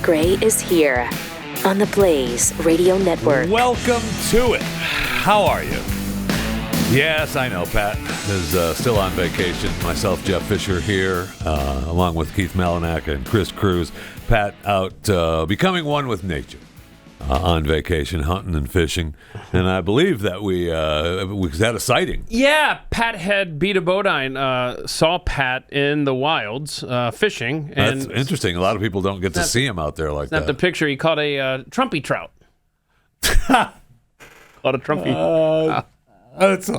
Pat Gray is here on the Blaze Radio Network. Welcome to it. How are you? Yes, I know Pat is still on vacation. Myself, Jeff Fisher here, along with Keith Malinak and Chris Cruz. Pat out becoming one with nature. On vacation, hunting and fishing, and I believe that we had a sighting. Yeah, Pat had beat a bodine. Saw Pat in the wilds fishing. And that's interesting. A lot of people don't get to see him out there like that. Not the picture. He caught a trumpy trout. Caught a trumpy. That's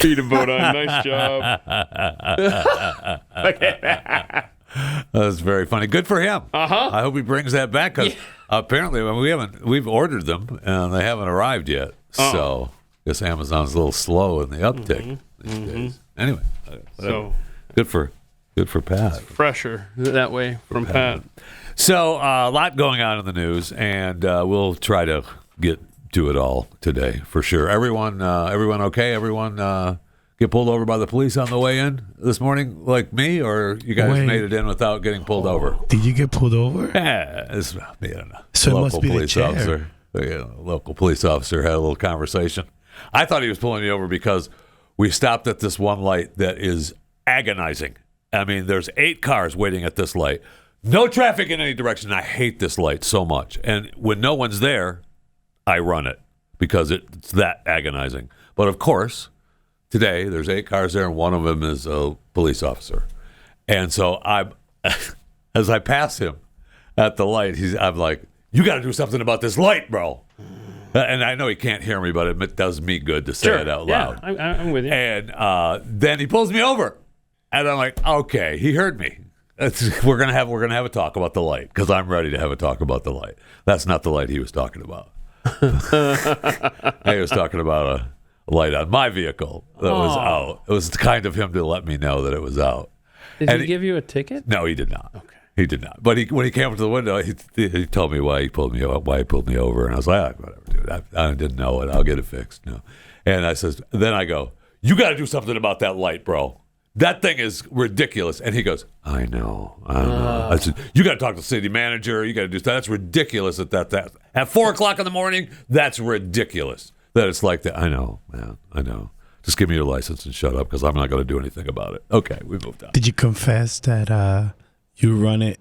Beat a bodine. Nice job. Look at that. That's very funny. Good for him. I hope he brings that back because apparently we've ordered them and they haven't arrived yet. So I guess Amazon's a little slow in the uptick these days. Anyway, so good for Pat. Fresher that way from Pat. So a lot going on in the news, and we'll try to get to it all today for sure. Everyone okay? Everyone get pulled over by the police on the way in this morning, like me, or you guys made it in without getting pulled over? Did you get pulled over? Yeah, So it must be the chair. officer. Local police officer had a little conversation. I thought he was pulling me over because we stopped at this one light that is agonizing. I mean, there's 8 cars waiting at this light. No traffic in any direction. I hate this light so much. And when no one's there, I run it because it's that agonizing. But of course, today, there's 8 cars there, and one of them is a police officer. And so as I pass him at the light, I'm like, you got to do something about this light, bro. And I know he can't hear me, but it does me good to say it out loud. Yeah, I'm with you. And then he pulls me over, and I'm like, okay, he heard me. We're gonna have a talk about the light because I'm ready to have a talk about the light. That's not the light he was talking about. He was talking about a light on my vehicle that was out. It was kind of him to let me know that it was out. Did he give you a ticket? No, he did not. Okay. He did not. But when he came up to the window, he told me why he pulled me over, and I was like, whatever, dude. I didn't know it. I'll get it fixed. No. And then I go, you got to do something about that light, bro. That thing is ridiculous. And he goes, I know. I said, you got to talk to the city manager. You got to do that. That's ridiculous at at 4 o'clock in the morning. That's ridiculous. That it's like that. I know, man. I know. Just give me your license and shut up because I'm not going to do anything about it. Okay, we moved on. Did you confess that you run it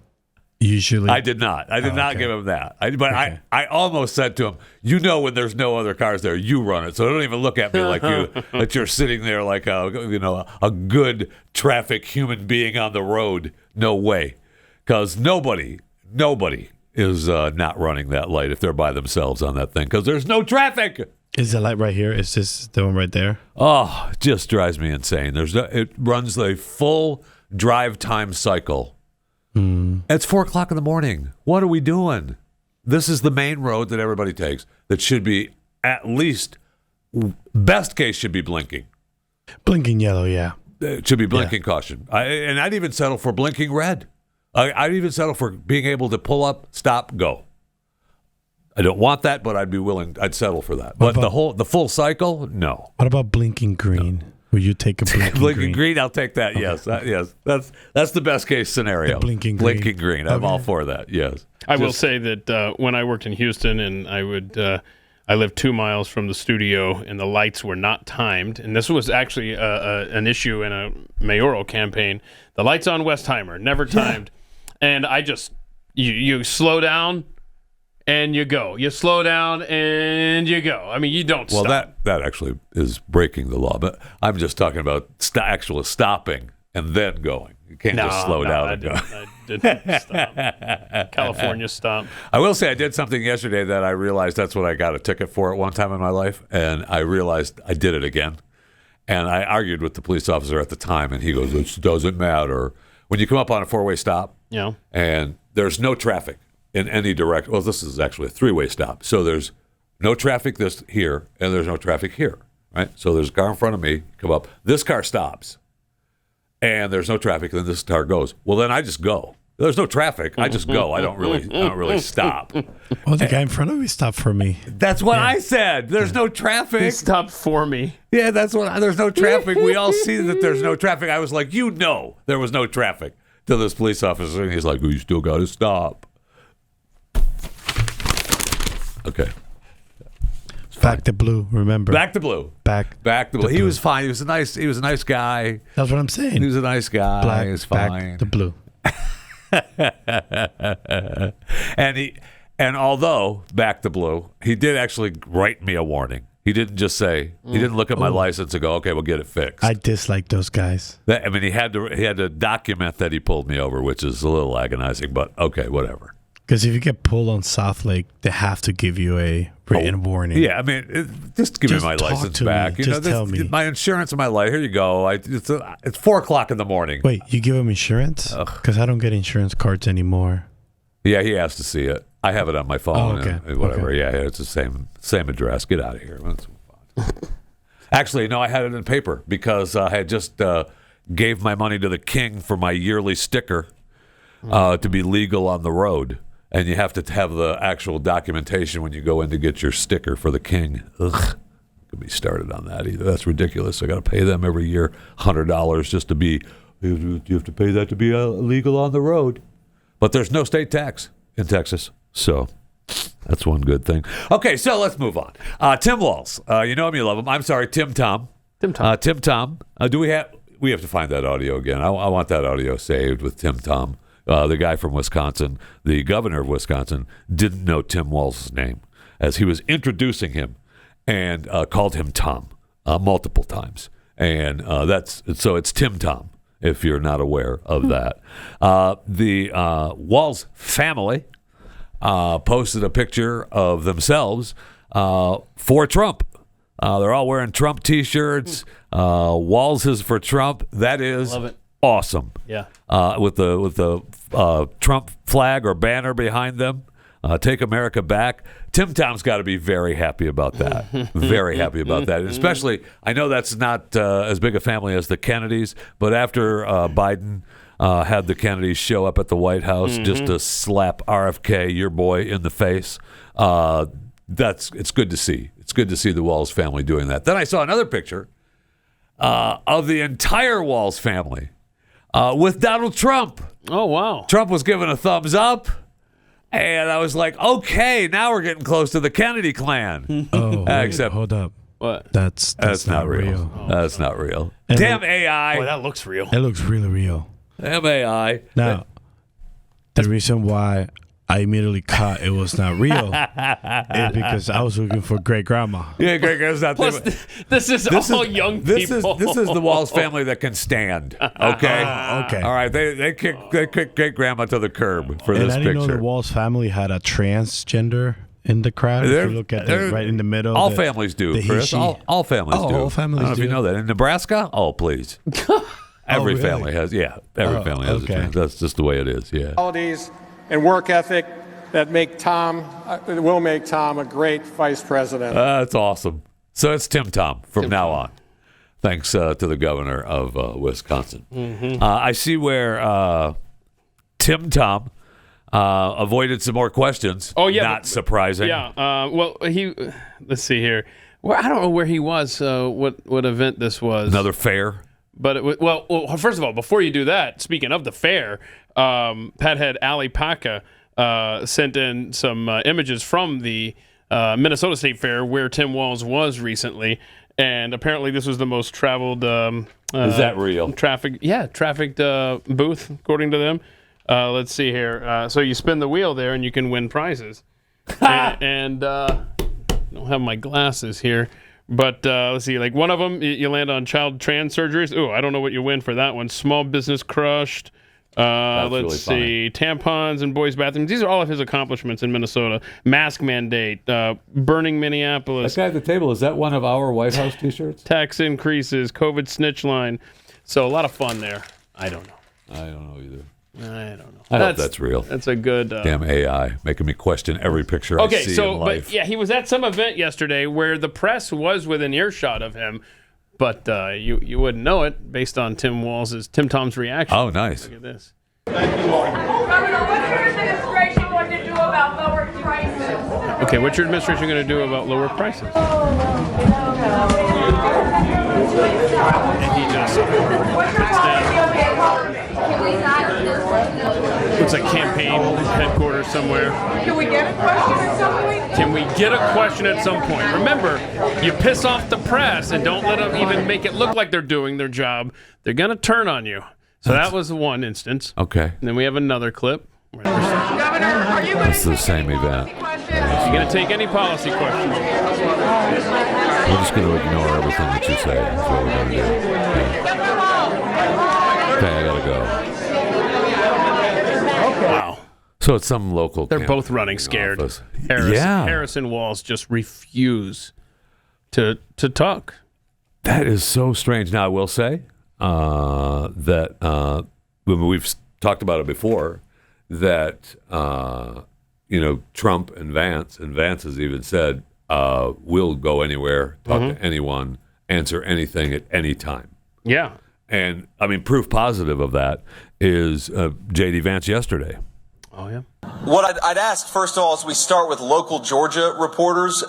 usually? I did not. I did not give him that. I almost said to him, you know when there's no other cars there, you run it. So don't even look at me like that you're sitting there like a good traffic human being on the road. No way. Because nobody is not running that light if they're by themselves on that thing because there's no traffic. Is the light right here? Is this the one right there? Oh, it just drives me insane. It runs the full drive time cycle. It's 4 o'clock in the morning. What are we doing? This is the main road that everybody takes that should be at least, best case, should be blinking. Blinking yellow, yeah. It should be blinking caution. And I'd even settle for blinking red. I'd even settle for being able to pull up, stop, go. I don't want that, but I'd settle for that. But the full cycle, no. What about blinking green? No. Will you take a blinking green? I'll take that. Okay. Yes, that's the best case scenario. The blinking green. I'm all for that. Yes. I will say that when I worked in Houston, and I lived 2 miles from the studio, and the lights were not timed. And this was actually an issue in a mayoral campaign. The lights on Westheimer never timed, and I just you slow down. And you go. You slow down and you go. I mean, you don't stop. Well, that actually is breaking the law. But I'm just talking about actual stopping and then going. You can't just slow down and go. I didn't stop. California stopped. I will say I did something yesterday that I realized that's what I got a ticket for at one time in my life. And I realized I did it again. And I argued with the police officer at the time. And he goes, it doesn't matter. When you come up on a 4-way stop and there's no traffic in any direction. Well, this is actually a 3-way stop. So there's no traffic here, and there's no traffic here, right? So there's a car in front of me, come up. This car stops, and there's no traffic, and then this car goes. Well, then I just go. There's no traffic. I just go. I don't really stop. Well, the guy in front of me stopped for me. That's what I said. There's no traffic. He stopped for me. Yeah, there's no traffic. We all see that there's no traffic. I was like, there was no traffic. to this police officer, and he's like, "You still got to stop." Okay. Back to blue. Remember. Back to blue. Back to blue. He was fine. He was a nice guy. That's what I'm saying. He was a nice guy. Black. He was fine. Back to blue. And although back to blue, he did actually write me a warning. He didn't just say, he didn't look at my license and go, "Okay, we'll get it fixed." I dislike those guys. He had to document that he pulled me over, which is a little agonizing, but okay, whatever. Because if you get pulled on South Lake, they have to give you a written warning. Yeah, I mean, just give me my talk license to back. me. Just tell me. My insurance and my life. Here you go. It's 4:00 in the morning. Wait, you give him insurance? Because I don't get insurance cards anymore. Yeah, he has to see it. I have it on my phone. Oh, okay. And whatever. Okay. Yeah, it's the same address. Get out of here. Actually, no, I had it in paper because I had just gave my money to the king for my yearly sticker to be legal on the road. And you have to have the actual documentation when you go in to get your sticker for the king. Ugh. Could be started on that either. That's ridiculous. I got to pay them every year $100 just to be. You have to pay that to be legal on the road. But there's no state tax in Texas, so that's one good thing. Okay, so let's move on. Tim Walz, you know him, you love him. I'm sorry, Tim Tom. Tim Tom. Do we have to find that audio again? I want that audio saved with Tim Tom. The guy from Wisconsin, the governor of Wisconsin, didn't know Tim Walz's name as he was introducing him and called him Tom multiple times. And so it's Tim Tom, if you're not aware of that. The Walz family posted a picture of themselves for Trump. They're all wearing Trump T-shirts. Walz is for Trump. That is awesome. Yeah. With the Trump flag or banner behind them. Take America back. Tim Tom's got to be very happy about that. Very happy about that. And especially, I know that's not as big a family as the Kennedys, but after Biden had the Kennedys show up at the White House just to slap RFK, your boy, in the face, it's good to see. It's good to see the Walz family doing that. Then I saw another picture of the entire Walz family with Donald Trump. Oh, wow. Trump was giving a thumbs up. And I was like, okay, now we're getting close to the Kennedy clan. Oh, except hold up. What? That's not real. Oh, that's not real. And Damn AI. Boy, that looks real. It looks really real. Damn AI. Now, the reason why I immediately caught it was not real is because I was looking for great grandma. Yeah, great grandma's not Plus, there. this is all young people. This is the Walz family that can stand. Okay. Okay. All right. They kick great grandma to the curb for And this I didn't know picture. the Walz family had a transgender in the crowd. If you look at it right in the middle. All families do, the he, Chris. she. All families do. All families I don't know if you do. know that. In Nebraska? Oh, please. Every really? family has, every family has a okay. trans. That's just the way it is, yeah. Qualities and work ethic that will make Tom a great vice president. That's awesome. So it's Tim Tom from now on. Thanks to the governor of Wisconsin. I see where Tim Tom avoided some more questions. Oh, yeah. Not surprising. Yeah. Well, let's see here. Well, I don't know where he was, what event this was. Another fair. But it was, well, first of all, before you do that, speaking of the fair, Pathead Ali Paca sent in some images from the Minnesota State Fair where Tim Walz was recently, and apparently this was the most traveled. Is that real? Trafficked booth, according to them. Let's see here. So you spin the wheel there, and you can win prizes. and I don't have my glasses here. But let's see, like one of them, you land on child trans surgeries. Ooh, I don't know what you win for that one. Small business crushed. Let's really see, tampons in boys' bathrooms. These are all of his accomplishments in Minnesota. Mask mandate, burning Minneapolis. That guy at the table, is that one of our White House T-shirts? Tax increases, COVID snitch line. So a lot of fun there. I don't know. I don't know either. I don't know. I hope that's real. That's a good. Damn AI, making me question every picture I see in life. But yeah, he was at some event yesterday where the press was within earshot of him, but you wouldn't know it based on Tim Tom's reaction. Oh, nice. Look at this. Governor, what's your administration going to do about lower prices? Okay, what's your administration going to do about lower prices? What's your policy on the economy? Looks like campaign headquarters somewhere. Can we get a question at some point? Can we get a question at some point? Remember, you piss off the press and don't let them even make it look like they're doing their job. They're going to turn on you. So that was one instance. Okay. And then we have another clip. Governor, are you going It's the same event. You going to take any policy questions? We're just going to ignore everything that you say. That's what we're going to do. Yeah. Okay, I got to go. Wow. So it's some local. They're both running scared. Office. Harris and Walz just refuse to talk. That is so strange. Now, I will say that we've talked about it before, that, Trump and Vance has even said, we'll go anywhere, talk to anyone, answer anything at any time. Yeah. And, I mean, proof positive of that is J.D. Vance yesterday. Oh, yeah. What I'd ask, first of all, is we start with local Georgia reporters,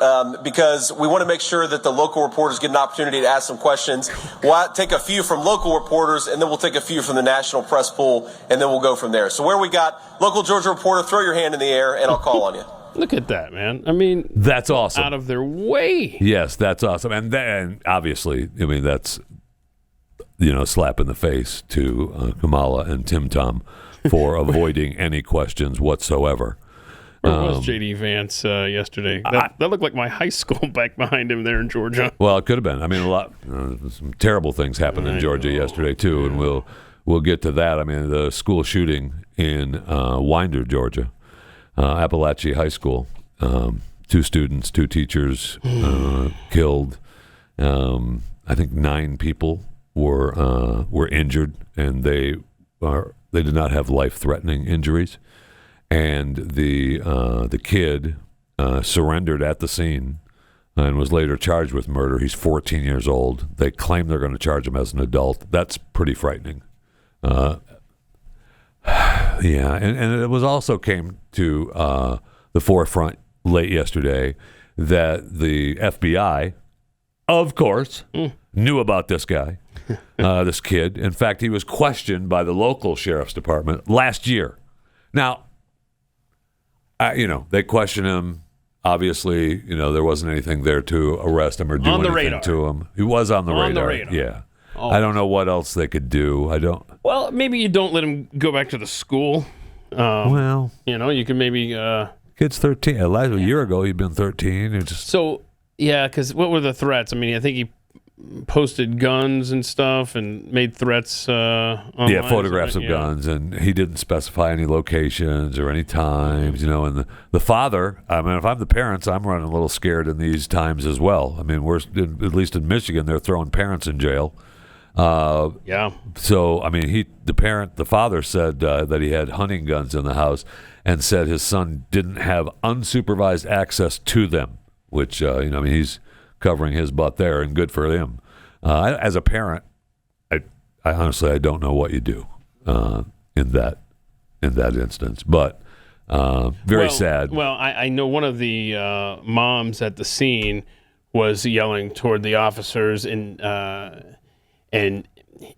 because we want to make sure that the local reporters get an opportunity to ask some questions. We'll take a few from local reporters, and then we'll take a few from the national press pool, and then we'll go from there. So where we got local Georgia reporter, throw your hand in the air, and I'll call on you. Look at that, man. I mean, that's awesome. Out of their way. Yes, that's awesome. And then, obviously, I mean, that's, slap in the face to Kamala and Tim Tom for avoiding any questions whatsoever. Where was J.D. Vance yesterday? That looked like my high school back behind him there in Georgia. Well, it could have been. I mean, some terrible things happened in Georgia yesterday, too, and we'll get to that. I mean, the school shooting in Winder, Georgia, Appalachia High School, 2 students, 2 teachers killed. I think 9 people were injured, and they did not have life-threatening injuries. And the kid surrendered at the scene and was later charged with murder. He's 14 years old. They claim they're going to charge him as an adult. That's pretty frightening. Yeah, and it was also came to the forefront late yesterday that the FBI, of course, knew about this guy, this kid. In fact, he was questioned by the local sheriff's department last year. Now, they questioned him. Obviously, there wasn't anything there to arrest him or do anything to him. He was on the radar. Yeah. Oh. I don't know what else they could do. Well, maybe you don't let him go back to the school. You can maybe. Kid's 13. A year ago, he'd been 13. So, yeah, because what were the threats? I mean, I think he posted guns and stuff and made threats online. Yeah, photographs of guns, and he didn't specify any locations or any times, and the father, I mean, if I'm the parents, I'm running a little scared in these times as well. I mean, at least in Michigan, they're throwing parents in jail. Yeah. So, I mean, the father said that he had hunting guns in the house and said his son didn't have unsupervised access to them, which, he's covering his butt there, and good for him. As a parent, I honestly, I don't know what you do in that instance, but very sad. Well, I know one of the moms at the scene was yelling toward the officers, and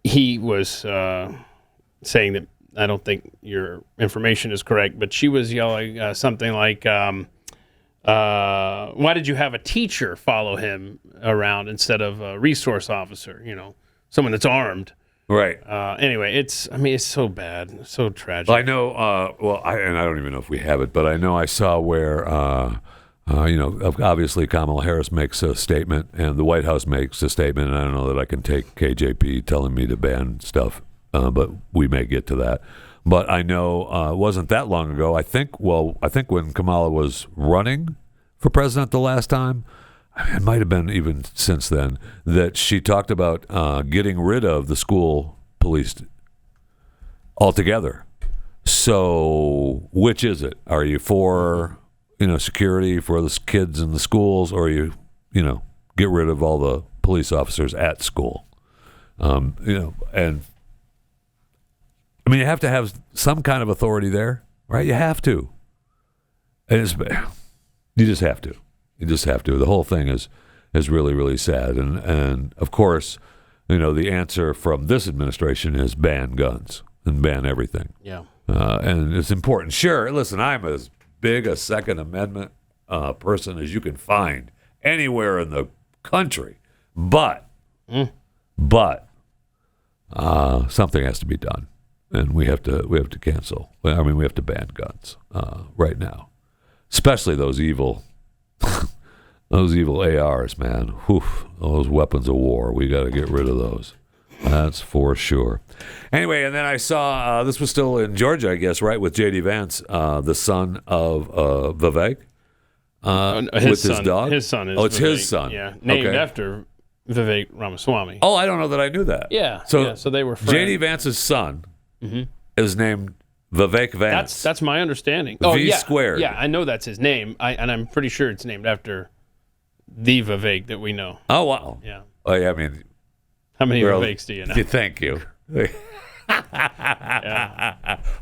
he was saying that I don't think your information is correct, but she was yelling something like, why did you have a teacher follow him around instead of a resource officer, someone that's armed? Right. Anyway, it's so bad, so tragic. Well, I know, and I don't even know if we have it, but I know I saw where, obviously Kamala Harris makes a statement and the White House makes a statement, and I don't know that I can take KJP telling me to ban stuff, but we may get to that. But I know it wasn't that long ago. I think when Kamala was running for president the last time, it might have been even since then, that she talked about getting rid of the school police altogether. So which is it? Are you for security for the kids in the schools, or you get rid of all the police officers at school? And I mean, you have to have some kind of authority there, right? You have to. And you just have to. You just have to. The whole thing is really, really sad. And of course, the answer from this administration is ban guns. and ban everything. Yeah. And it's important. Sure, listen, I'm as big a Second Amendment person as you can find anywhere in the country, but something has to be done, and we have to cancel. I mean, we have to ban guns right now, especially those evil ARs, man. Whew, those weapons of war. We got to get rid of those. That's for sure. Anyway, and then I saw this was still in Georgia, I guess, right, with J.D. Vance, the son of Vivek, his dog. His son is. Oh, it's Vivek. his son. Yeah, named after Vivek Ramaswamy. Oh, I don't know that I knew that. Yeah. So they were friends. J.D. Vance's son is named Vivek Vance. That's my understanding. Squared. Yeah, I know that's his name, and I'm pretty sure it's named after the Vivek that we know. Oh, wow. Yeah. Oh, yeah, I mean, how many Viveks do you know? Thank you.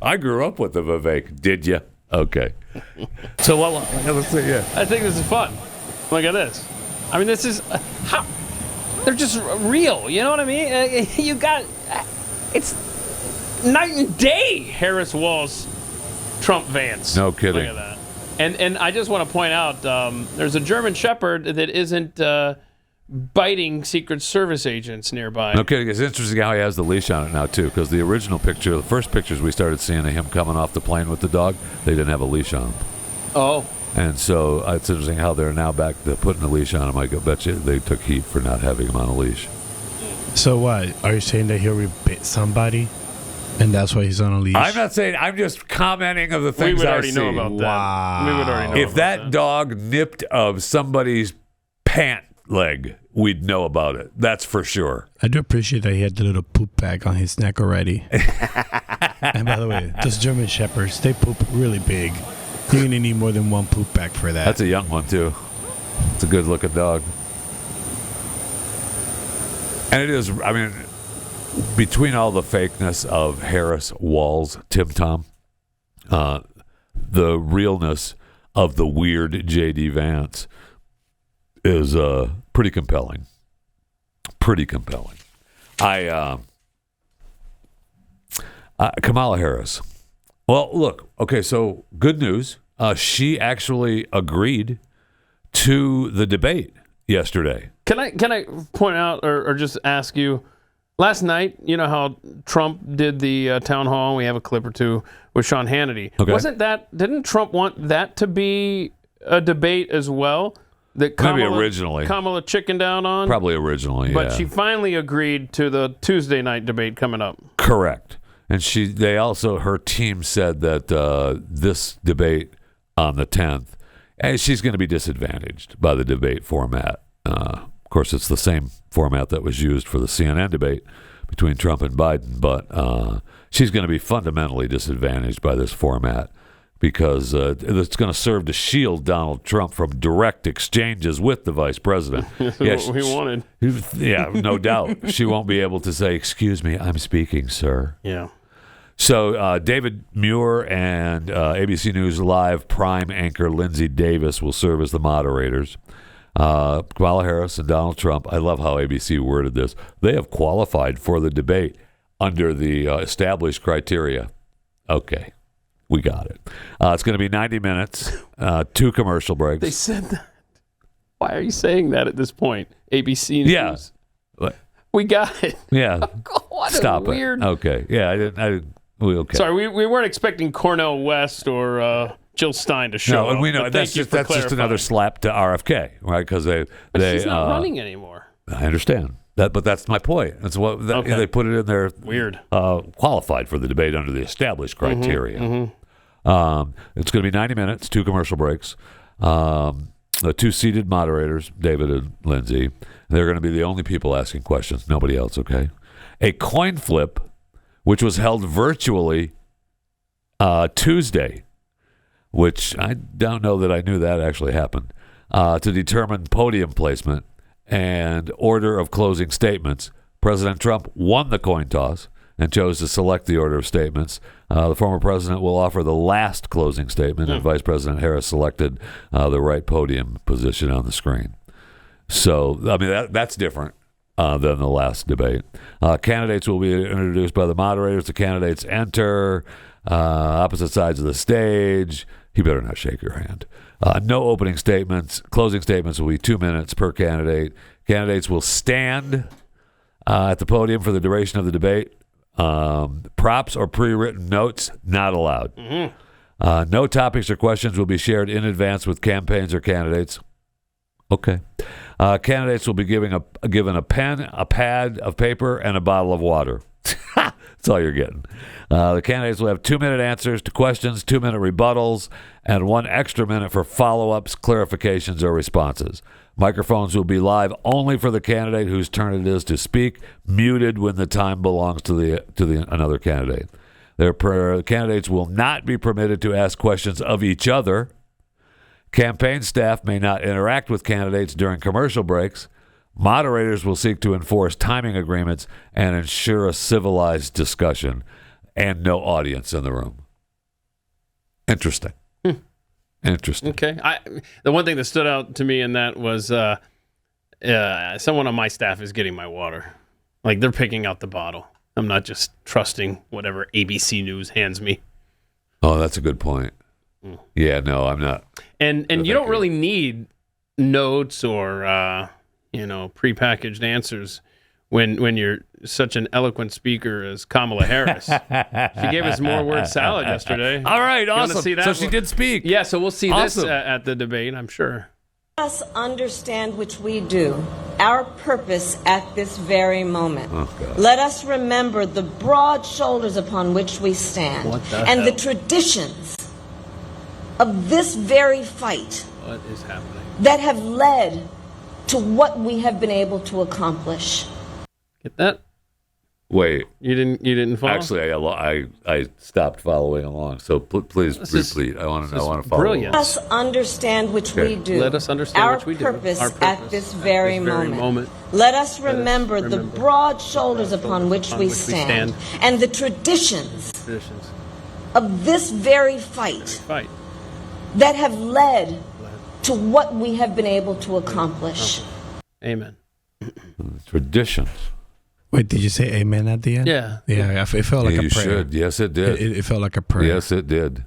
I grew up with the Vivek. Did you? Okay. So let's see. Yeah. I think this is fun. Look at this. I mean, this is how they're just real. You know what I mean? You got it's night and day. Harris, Walz, Trump, Vance. No kidding. Look at that. And I just want to point out there's a German Shepherd that isn't biting Secret Service agents nearby. Okay, it's interesting how he has the leash on it now too, because the first pictures we started seeing of him coming off the plane with the dog, they didn't have a leash on him. Oh. And so it's interesting how they're now back to putting a leash on him. I bet you they took heat for not having him on a leash. So what? Are you saying that he'll bit somebody, and that's why he's on a leash? I'm not saying. I'm just commenting of the things we would I already see. know about that. Wow. We would already know If that dog nipped of somebody's pant leg, we'd know about it. That's for sure. I do appreciate that he had the little poop bag on his neck already. And by the way, those German Shepherds, they poop really big. You're going to need more than one poop bag for that. That's a young one, too. It's a good-looking dog. And it is, I mean, between all the fakeness of Harris, Walz, Tim Tom, the realness of the weird J.D. Vance is pretty compelling. Pretty compelling. Kamala Harris. Well, look, okay, so good news. She actually agreed to the debate yesterday. Can I point out or just ask you, last night, you know how Trump did the town hall, and we have a clip or two with Sean Hannity. Okay. Didn't Trump want that to be a debate as well? That Kamala, Maybe originally. Kamala chickened out on? Probably originally, But yeah. she finally agreed to the Tuesday night debate coming up. Correct. And her team said that this debate on the 10th, and she's going to be disadvantaged by the debate format. Of course, it's the same format that was used for the CNN debate between Trump and Biden, but she's going to be fundamentally disadvantaged by this format because it's going to serve to shield Donald Trump from direct exchanges with the vice president. What we wanted. Yeah, no doubt. She won't be able to say, "Excuse me, I'm speaking, sir." Yeah. So David Muir and ABC News Live Prime anchor Lindsay Davis will serve as the moderators. Kamala Harris and Donald Trump, I love how ABC worded this, they have qualified for the debate under the established criteria. Okay, we got it. It's going to be 90 minutes, 2 commercial breaks. They said that. Why are you saying that at this point? ABC News. Yeah. We got it. Yeah. What Stop a weird. it. Okay. Yeah, I didn't. Okay. Sorry, we weren't expecting Cornel West or Jill Stein to show No, up. and we know but that's just another slap to RFK, right? Because she's not running anymore. I understand that, but that's my point. That's what they put it in there. Weird. Qualified for the debate under the established criteria. It's going to be 90 minutes, 2 commercial breaks. The 2 seated moderators, David and Lindsay, they're going to be the only people asking questions. Nobody else. Okay. A coin flip, which was held virtually Tuesday, which I don't know that I knew that actually happened, to determine podium placement and order of closing statements. President Trump won the coin toss and chose to select the order of statements. The former president will offer the last closing statement, and Vice President Harris selected the right podium position on the screen. So, I mean, that's different. than the last debate. Candidates will be introduced by the moderators. The candidates enter opposite sides of the stage. He better not shake your hand. No opening statements. Closing statements will be 2 minutes per candidate. Candidates will stand at the podium for the duration of the debate. Props or pre-written notes not allowed. No topics or questions will be shared in advance with campaigns or candidates. Okay. Candidates will be given a pen, a pad of paper, and a bottle of water. That's all you're getting. The candidates will have 2-minute answers to questions, 2-minute rebuttals, and 1 extra minute for follow-ups, clarifications, or responses. Microphones will be live only for the candidate whose turn it is to speak, muted when the time belongs to another candidate. Candidates will not be permitted to ask questions of each other. Campaign staff may not interact with candidates during commercial breaks. Moderators will seek to enforce timing agreements and ensure a civilized discussion and no audience in the room. Interesting. Interesting. Okay. The one thing that stood out to me in that was someone on my staff is getting my water. Like, they're picking out the bottle. I'm not just trusting whatever ABC News hands me. Oh, that's a good point. Yeah, no, I'm not. And you don't really need notes or prepackaged answers when you're such an eloquent speaker as Kamala Harris. She gave us more word salad yesterday. All right, You wanna awesome. see that? So she did speak. Yeah, so we'll see Awesome. this at the debate, I'm sure. Let us understand which we do, our purpose at this very moment. Oh, God. Let us remember the broad shoulders upon which we stand What the and hell? the traditions of this very fight What is happening? that have led to what we have been able to accomplish. Get that? Wait. You didn't follow? Actually, I stopped following along. So please This is- repeat. I want to follow. brilliant. Let us understand which Okay. we do. Let us understand our which we do. purpose Our purpose at this very, moment. Let us remember the remember broad shoulders upon which we stand. and the traditions Traditions. of this very fight Fight. that have led to what we have been able to accomplish. Amen. Traditions. Wait, did you say amen at the end? Yeah. Yeah, it felt like you a prayer. should. Yes, it did. It felt like a prayer. Yes, it did.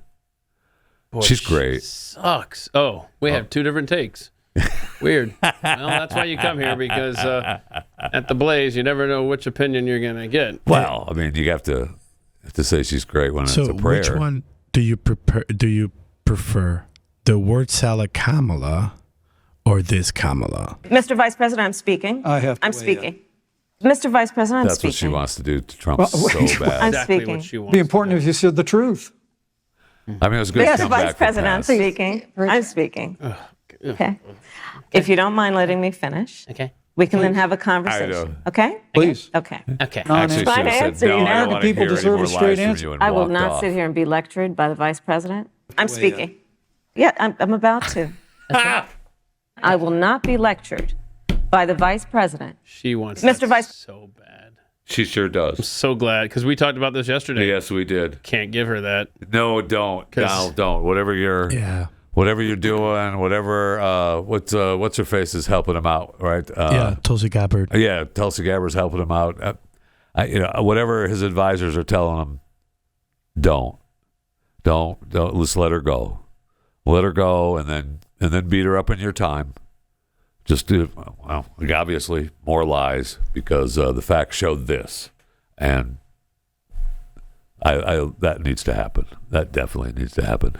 Boy, She's she great. Sucks. Oh, we have 2 different takes. Weird. Well, that's why you come here, because at the Blaze, you never know which opinion you're going to get. Well, I mean, you have to say she's great when So it's a prayer. which one do you prefer? The word salad Kamala or this Kamala? Mr. Vice President, I'm speaking. I'm speaking. Mr. Vice President, I'm That's speaking. what she wants to do to Trump so bad. I'm Exactly speaking. what she wants. Be important if you said the truth. I mean, it was good to Mr. come Vice back President, I'm from past. speaking. I'm speaking. Okay. If you don't mind letting me finish, Okay. we can then have a conversation. Okay? Please. Okay. Okay. Actually, she Fine should have answer, said, no, you I know. don't want to People hear any deserve more a straight lies from answer. you, and I will walked not off. sit here and be lectured by the Vice President. I'm speaking. Yeah, I'm about to. I will not be lectured by the Vice President. She wants Mr. that Vice- so bad. She sure does. So glad, because we talked about this yesterday. Yes, we did. Can't give her that. No, don't. 'Cause- No, don't. Whatever you're doing, whatever. What's her face is helping him out, right? Yeah, Tulsi Gabbard. Yeah, Tulsi Gabbard's helping him out. Whatever his advisors are telling him, don't. Let's let her go. Let her go, and then beat her up in your time. Just do, well, obviously more lies, because the facts showed this, and I that needs to happen. That definitely needs to happen.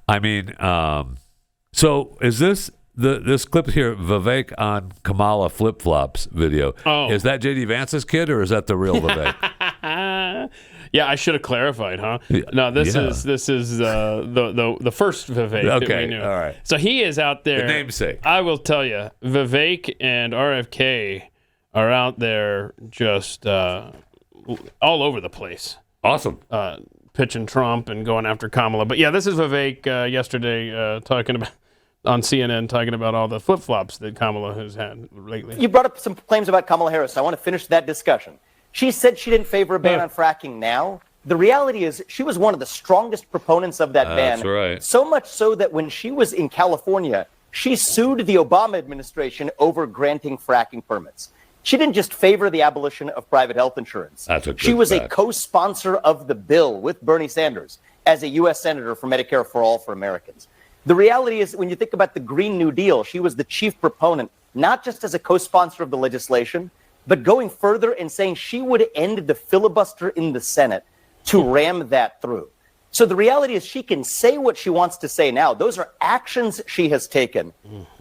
I mean, so is this this clip here, Vivek on Kamala flip flops video? Oh. Is that JD Vance's kid, or is that the real Vivek? Yeah, I should have clarified, huh? No, this is the first Vivek that Okay, we knew. all right. So he is out there. The namesake. I will tell you, Vivek and RFK are out there just all over the place, Awesome. pitching Trump and going after Kamala. But yeah, this is Vivek yesterday talking about on CNN, talking about all the flip flops that Kamala has had lately. You brought up some claims about Kamala Harris. I want to finish that discussion. She said she didn't favor a ban on fracking now. The reality is she was one of the strongest proponents of that ban. That's right. So much so that when she was in California, she sued the Obama administration over granting fracking permits. She didn't just favor the abolition of private health insurance. She was a co-sponsor of the bill with Bernie Sanders as a U.S. Senator for Medicare for All for Americans. The reality is, when you think about the Green New Deal, she was the chief proponent, not just as a co-sponsor of the legislation, but going further and saying she would end the filibuster in the Senate to ram that through. So the reality is she can say what she wants to say now. Those are actions she has taken.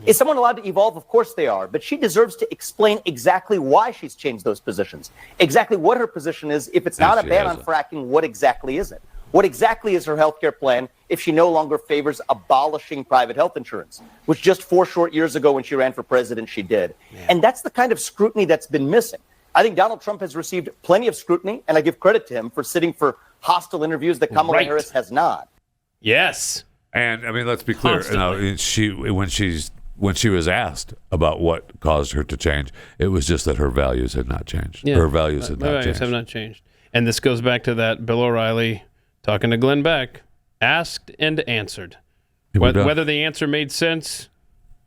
Is someone allowed to evolve? Of course they are. But she deserves to explain exactly why she's changed those positions, exactly what her position is. If it's not a ban on fracking, what exactly is it? What exactly is her health care plan if she no longer favors abolishing private health insurance, which just 4 short years ago when she ran for president, she did. And that's the kind of scrutiny that's been missing. I think Donald Trump has received plenty of scrutiny, and I give credit to him for sitting for hostile interviews that Kamala Harris has not. Yes. And I mean, let's be clear. When she was asked about what caused her to change, it was just that her values had not changed. Her values had not changed. Have not changed. And this goes back to that Bill O'Reilly talking to Glenn Beck, asked and answered. Whether the answer made sense,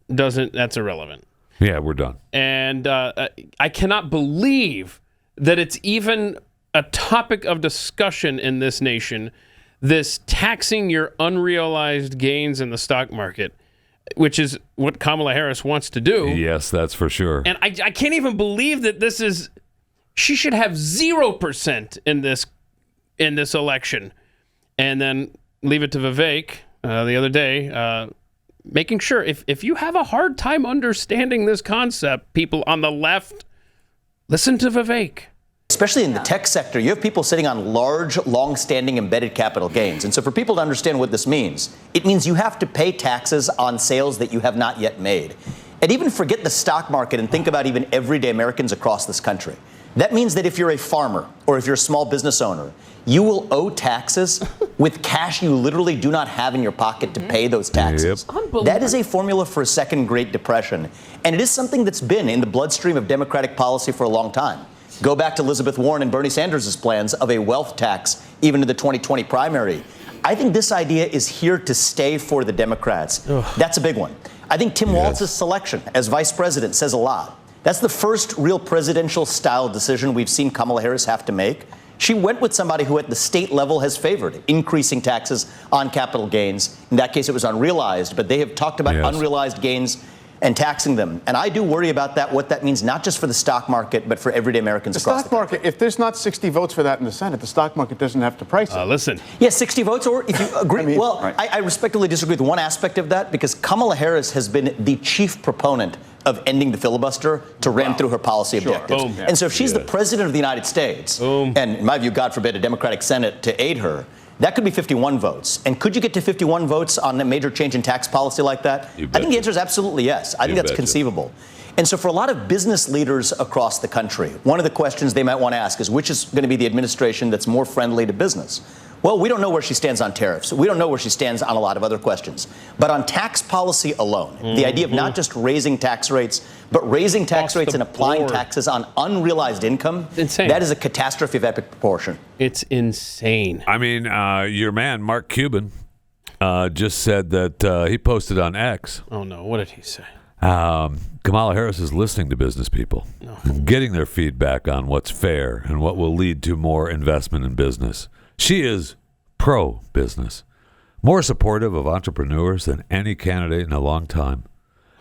that's irrelevant. Yeah, we're done. And I cannot believe that it's even a topic of discussion in this nation, this taxing your unrealized gains in the stock market, which is what Kamala Harris wants to do. Yes, that's for sure. And I can't even believe that she should have 0% in this election. And then leave it to Vivek the other day, making sure if you have a hard time understanding this concept, people on the left, listen to Vivek. Especially in the tech sector, you have people sitting on large, long-standing embedded capital gains. And so for people to understand what this means, it means you have to pay taxes on sales that you have not yet made. And even forget the stock market and think about even everyday Americans across this country. That means that if you're a farmer or if you're a small business owner, you will owe taxes with cash you literally do not have in your pocket to pay those taxes. That is a formula for a second Great Depression. And it is something that's been in the bloodstream of Democratic policy for a long time. Go back to Elizabeth Warren and Bernie Sanders' plans of a wealth tax, even in the 2020 primary. I think this idea is here to stay for the Democrats. That's a big one. I think Tim Walz's selection as vice president says a lot. That's the first real presidential-style decision we've seen Kamala Harris have to make. She went with somebody who at the state level has favored increasing taxes on capital gains. In that case, it was unrealized, but they have talked about unrealized gains and taxing them. And I do worry about that, what that means, not just for the stock market, but for everyday Americans across the country. The stock market, if there's not 60 votes for that in the Senate, the stock market doesn't have to price it. Listen. Yes, 60 votes, or if you agree. I respectfully disagree with one aspect of that, because Kamala Harris has been the chief proponent of ending the filibuster to ram through her policy objectives. And so if she's the president of the United States, and in my view, God forbid, a Democratic Senate to aid her, that could be 51 votes. And could you get to 51 votes on a major change in tax policy like that? I think the answer is absolutely yes. I think that's conceivable. And so for a lot of business leaders across the country, one of the questions they might want to ask is, which is going to be the administration that's more friendly to business? Well, we don't know where she stands on tariffs. We don't know where she stands on a lot of other questions. But on tax policy alone, the idea of not just raising tax rates, but raising tax rates and applying taxes on unrealized income, that is a catastrophe of epic proportion. It's insane. I mean, your man, Mark Cuban, just said that he posted on X. Oh, no. What did he say? Kamala Harris is listening to business people, getting their feedback on what's fair and what will lead to more investment in business. She is pro-business, more supportive of entrepreneurs than any candidate in a long time.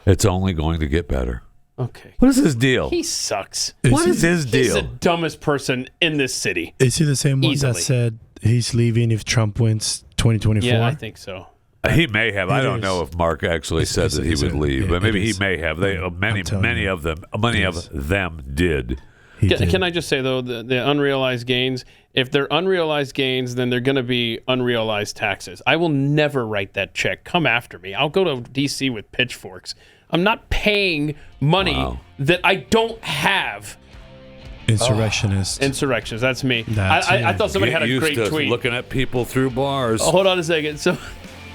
It's only going to get better. Okay. What is his deal? He sucks. What is his deal? He's the dumbest person in this city. Is he the same one that said he's leaving if Trump wins 2024? Yeah, I think so. He may have. I don't know if Mark actually said that he would leave, but maybe he may have. Many of them did. Can I just say, though, the unrealized gains, if they're unrealized gains, then they're going to be unrealized taxes. I will never write that check. Come after me. I'll go to D.C. with pitchforks. I'm not paying money that I don't have. Insurrectionists. Insurrections. That's me. I thought somebody had a great tweet. Looking at people through bars. Oh, hold on a second. So,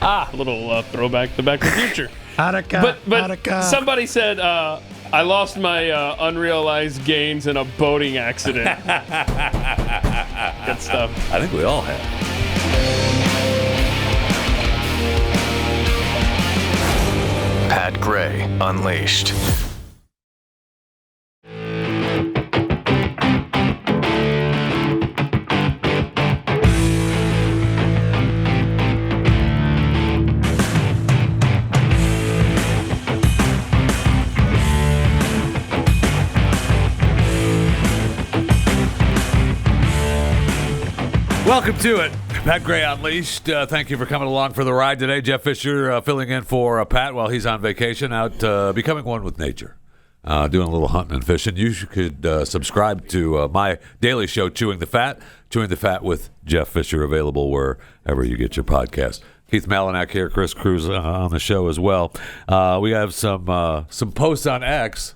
a little throwback to Back to the Future. But somebody said, I lost my unrealized gains in a boating accident. Good stuff. I think we all have. Pat Gray Unleashed. Welcome to it. Pat Gray Unleashed. Thank you for coming along for the ride today. Jeff Fisher filling in for Pat while he's on vacation, out becoming one with nature, doing a little hunting and fishing. You could subscribe to my daily show, Chewing the Fat with Jeff Fisher, available wherever you get your podcast. Keith Malinak here, Chris Cruz on the show as well. We have some posts on X.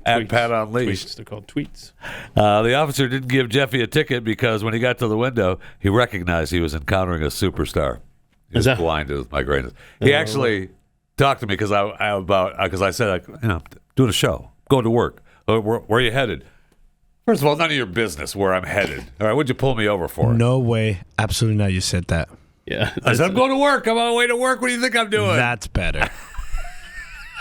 At Pat Unleashed. Tweets. They're called tweets. The officer didn't give Jeffy a ticket because when he got to the window, he recognized he was encountering a superstar. He was blinded with my greatness. He actually talked to me because I said, doing a show, going to work. Where are you headed? First of all, none of your business where I'm headed. All right, what'd you pull me over for? No way. Absolutely not. You said that. Yeah. I said, I'm going to work. I'm on my way to work. What do you think I'm doing? That's better.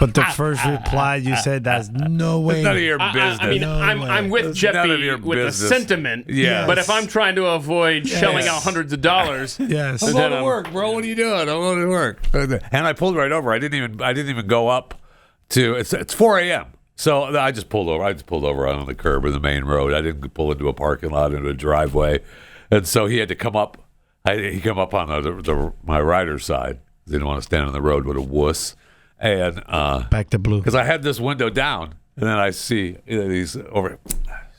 But the first reply you said, that's no way. It's none of your business. I mean, I'm with Jeffy with the sentiment. Yes. But if I'm trying to avoid shelling out hundreds of dollars, yes, I'm going to work, bro. What are you doing? I'm going to work. And I pulled right over. I didn't even go up to. It's 4 a.m. So I just pulled over. I just pulled over on the curb in the main road. I didn't pull into a parking lot, into a driveway, and so he had to come up. He come up on my rider's side. He didn't want to stand on the road with a wuss. And back to blue because I had this window down, and then I see these over.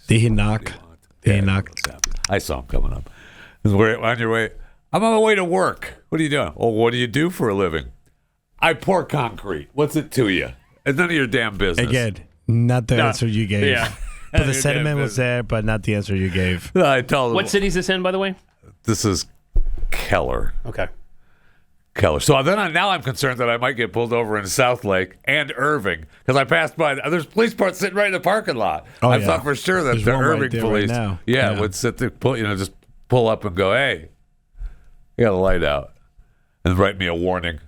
Did he knock? Did he knock? I saw him coming up. On your way, I'm on my way to work. What are you doing? Oh, what do you do for a living? I pour concrete. What's it to you? It's none of your damn business. Again, not the answer you gave. Yeah. But the sentiment was there, but not the answer you gave. I told him. What city is this in, by the way? This is Keller. Okay. Keller. So now I'm concerned that I might get pulled over in South Lake and Irving because I passed by. There's police parts sitting right in the parking lot. I thought for sure that the Irving police, would sit there, just pull up and go, "Hey, you got a light out," and write me a warning.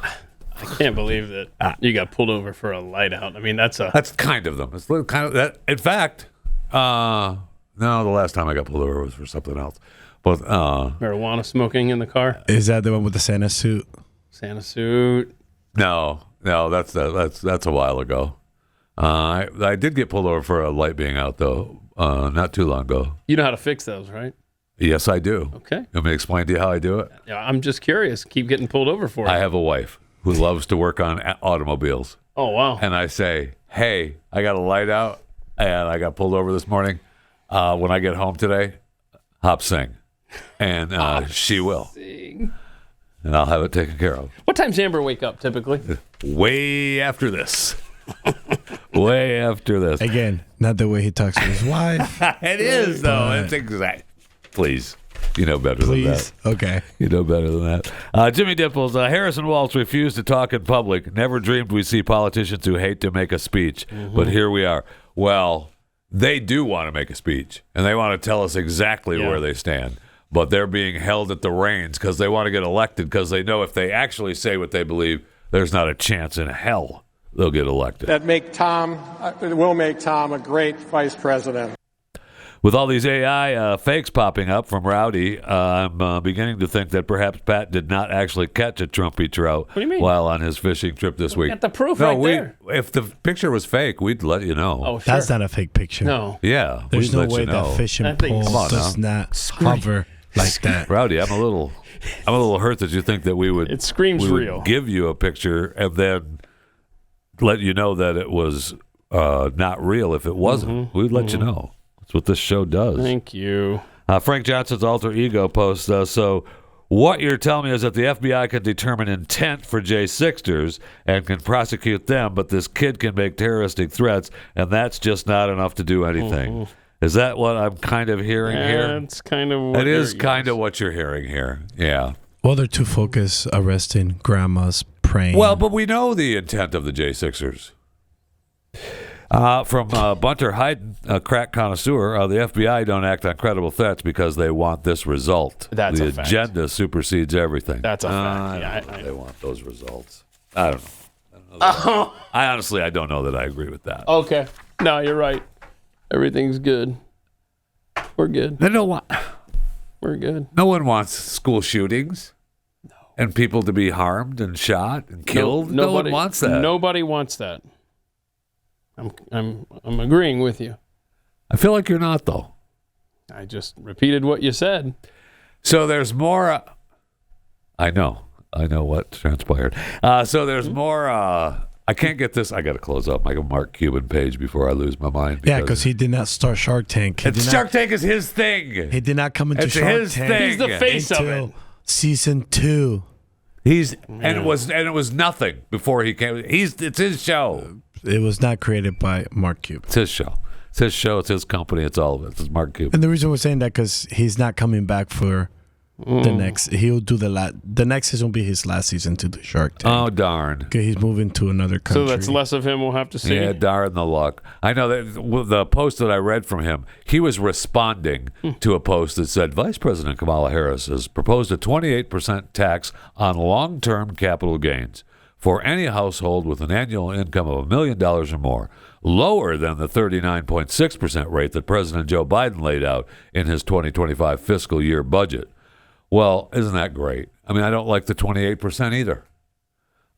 I can't believe that you got pulled over for a light out. I mean, that's kind of them. It's kind of that. In fact, no, the last time I got pulled over was for something else. But marijuana smoking in the car. Is that the one with the Santa suit? Santa suit. No, that's a while ago. I did get pulled over for a light being out though, not too long ago. You know how to fix those, right? Yes, I do. Okay. You want me to explain to you how I do it? Yeah, I'm just curious. Keep getting pulled over for it. I have a wife who loves to work on automobiles. Oh wow! And I say, hey, I got a light out, and I got pulled over this morning. When I get home today, hop sing. And she will. And I'll have it taken care of. What time's Amber wake up typically? Way after this. Way after this. Again, not the way he talks to his wife. It is, though. It's exact. Please. You know better than that. Okay. You know better than that. Jimmy Dimples, Harris and Walz refuse to talk in public. Never dreamed we'd see politicians who hate to make a speech. But here we are. Well, they do want to make a speech, and they want to tell us exactly where they stand. But they're being held at the reins because they want to get elected because they know if they actually say what they believe, there's not a chance in hell they'll get elected. That will make Tom a great vice president. With all these AI fakes popping up from Rowdy, I'm beginning to think that perhaps Pat did not actually catch a Trumpy trout while on his fishing trip this week. Got the proof there. If the picture was fake, we'd let you know. Oh, sure. That's not a fake picture. No. Yeah. There's no way that fishing pole does not hover like that. Rowdy, I'm a little hurt that you think that we would. It screams real. Give you a picture and then let you know that it was not real. If it wasn't, we'd let you know. That's what this show does. Thank you. Frank Johnson's alter ego post. So what you're telling me is that the FBI can determine intent for J6ers and can prosecute them, but this kid can make terroristic threats, and that's just not enough to do anything. Is that what I'm kind of hearing here? That's kind of what it is kind of what you're hearing here. Yeah. Well, they're too focused arresting grandmas praying. Well, but we know the intent of the J6ers. From Bunter Hayden, a crack connoisseur, the FBI don't act on credible threats because they want this result. That's the a fact. agenda supersedes everything. That's a fact. They want those results. I don't know. I don't know that I agree with that. Okay. No, you're right. Everything's good. We're good. They don't want. We're good. No one wants school shootings. No. And people to be harmed and shot and killed. No one wants that. Nobody wants that. I'm agreeing with you. I feel like you're not, though. I just repeated what you said. So there's more. I know what transpired. So there's more. I can't get this. I got to close up my Mark Cuban page before I lose my mind. Yeah, because he did not start Shark Tank. Shark Tank is his thing. He did not come into Shark Tank. Thing. He's the face of it. Season 2. And it was nothing before he came. It's his show. It was not created by Mark Cuban. It's his show. It's his show. It's his company. It's all of it. It's Mark Cuban. And the reason we're saying that because he's not coming back for the next. He'll do the next season will be his last season to do Shark Tank. Oh darn! Okay, he's moving to another country. So that's less of him. We'll have to see. Yeah, darn the luck. I know that the post that I read from him, he was responding to a post that said Vice President Kamala Harris has proposed a 28% tax on long-term capital gains for any household with an annual income of $1 million or more, lower than the 39.6% rate that President Joe Biden laid out in his 2025 fiscal year budget. Well, isn't that great? I mean, I don't like the 28% either.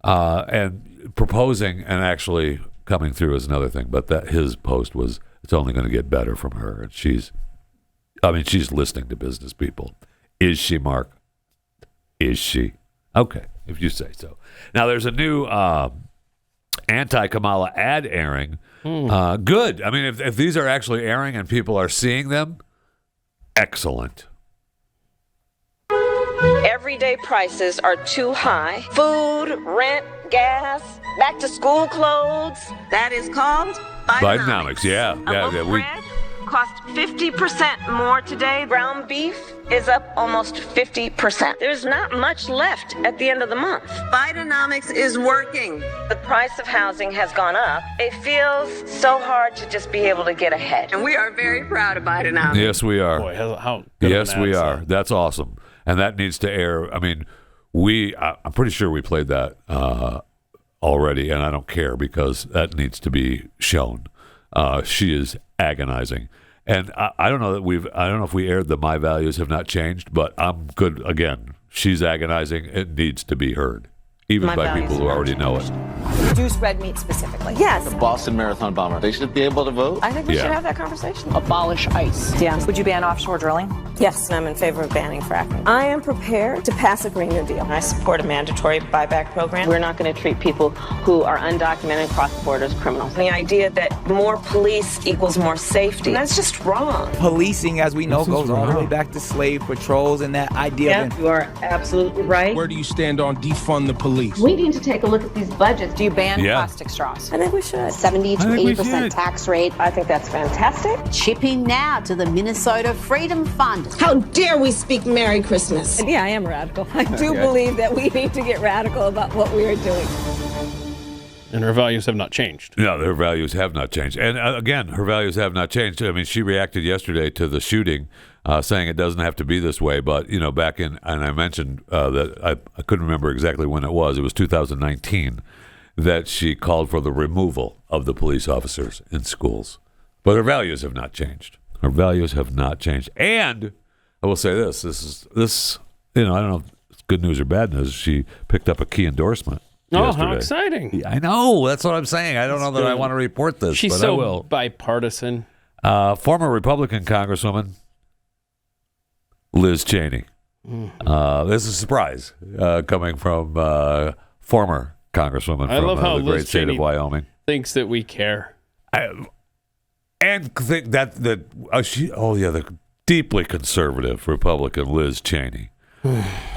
And proposing and actually coming through is another thing. But that his post was, it's only going to get better from her. And she's listening to business people. Is she, Mark? Is she? Okay, if you say so. Now, there's a new Anti-Kamala Ad airing. Good. I mean, if these are actually airing and people are seeing them, excellent. Everyday prices are too high. Food, rent, gas, back to school clothes. That is called Bidenomics. Yeah. Bread cost 50% more today. Ground beef is up almost 50%. There's not much left at the end of the month. Bidenomics is working. The price of housing has gone up. It feels so hard to just be able to get ahead. And we are very proud of Bidenomics. Yes, we are. Boy, how good yes, of an we ad are. set. That's awesome. And that needs to air. I mean, I'm pretty sure we played that already, and I don't care because that needs to be shown. She is agonizing. And I don't know if we aired the My Values Have Not Changed, but I'm good. Again, she's agonizing. It needs to be heard, even by people who already know it. Reduce red meat specifically. Yes. The Boston Marathon bomber. They should be able to vote. I think we should have that conversation. Abolish ICE. Yeah. Would you ban offshore drilling? Yes, I'm in favor of banning fracking. I am prepared to pass a Green New Deal. I support a mandatory buyback program. We're not going to treat people who are undocumented and cross the border as criminals. The idea that more police equals more safety, that's just wrong. Policing, as we know, goes all the way back to slave patrols and that idea. Yeah, you are absolutely right. Where do you stand on defund the police? We need to take a look at these budgets. Do you ban plastic straws? I think we should. 70 to 80% tax rate. I think that's fantastic. Chipping now to the Minnesota Freedom Fund. How dare we speak Merry Christmas? Yeah, I am radical. I do believe that we need to get radical about what we are doing. And her values have not changed. No, her values have not changed. And again, her values have not changed. I mean, she reacted yesterday to the shooting, saying it doesn't have to be this way. But, back in, and I mentioned that I couldn't remember exactly when it was 2019, that she called for the removal of the police officers in schools. But her values have not changed. Her values have not changed. And I will say this I don't know if it's good news or bad news. She picked up a key endorsement. Oh, yesterday. how exciting. I know. That's what I'm saying. I don't know that I want to report this, She's but so I will. bipartisan. Former Republican Congresswoman Liz Cheney. This is a surprise coming from former Congresswoman I love from how the great Liz state Cheney of Wyoming. Thinks that we care. And think the deeply conservative Republican Liz Cheney.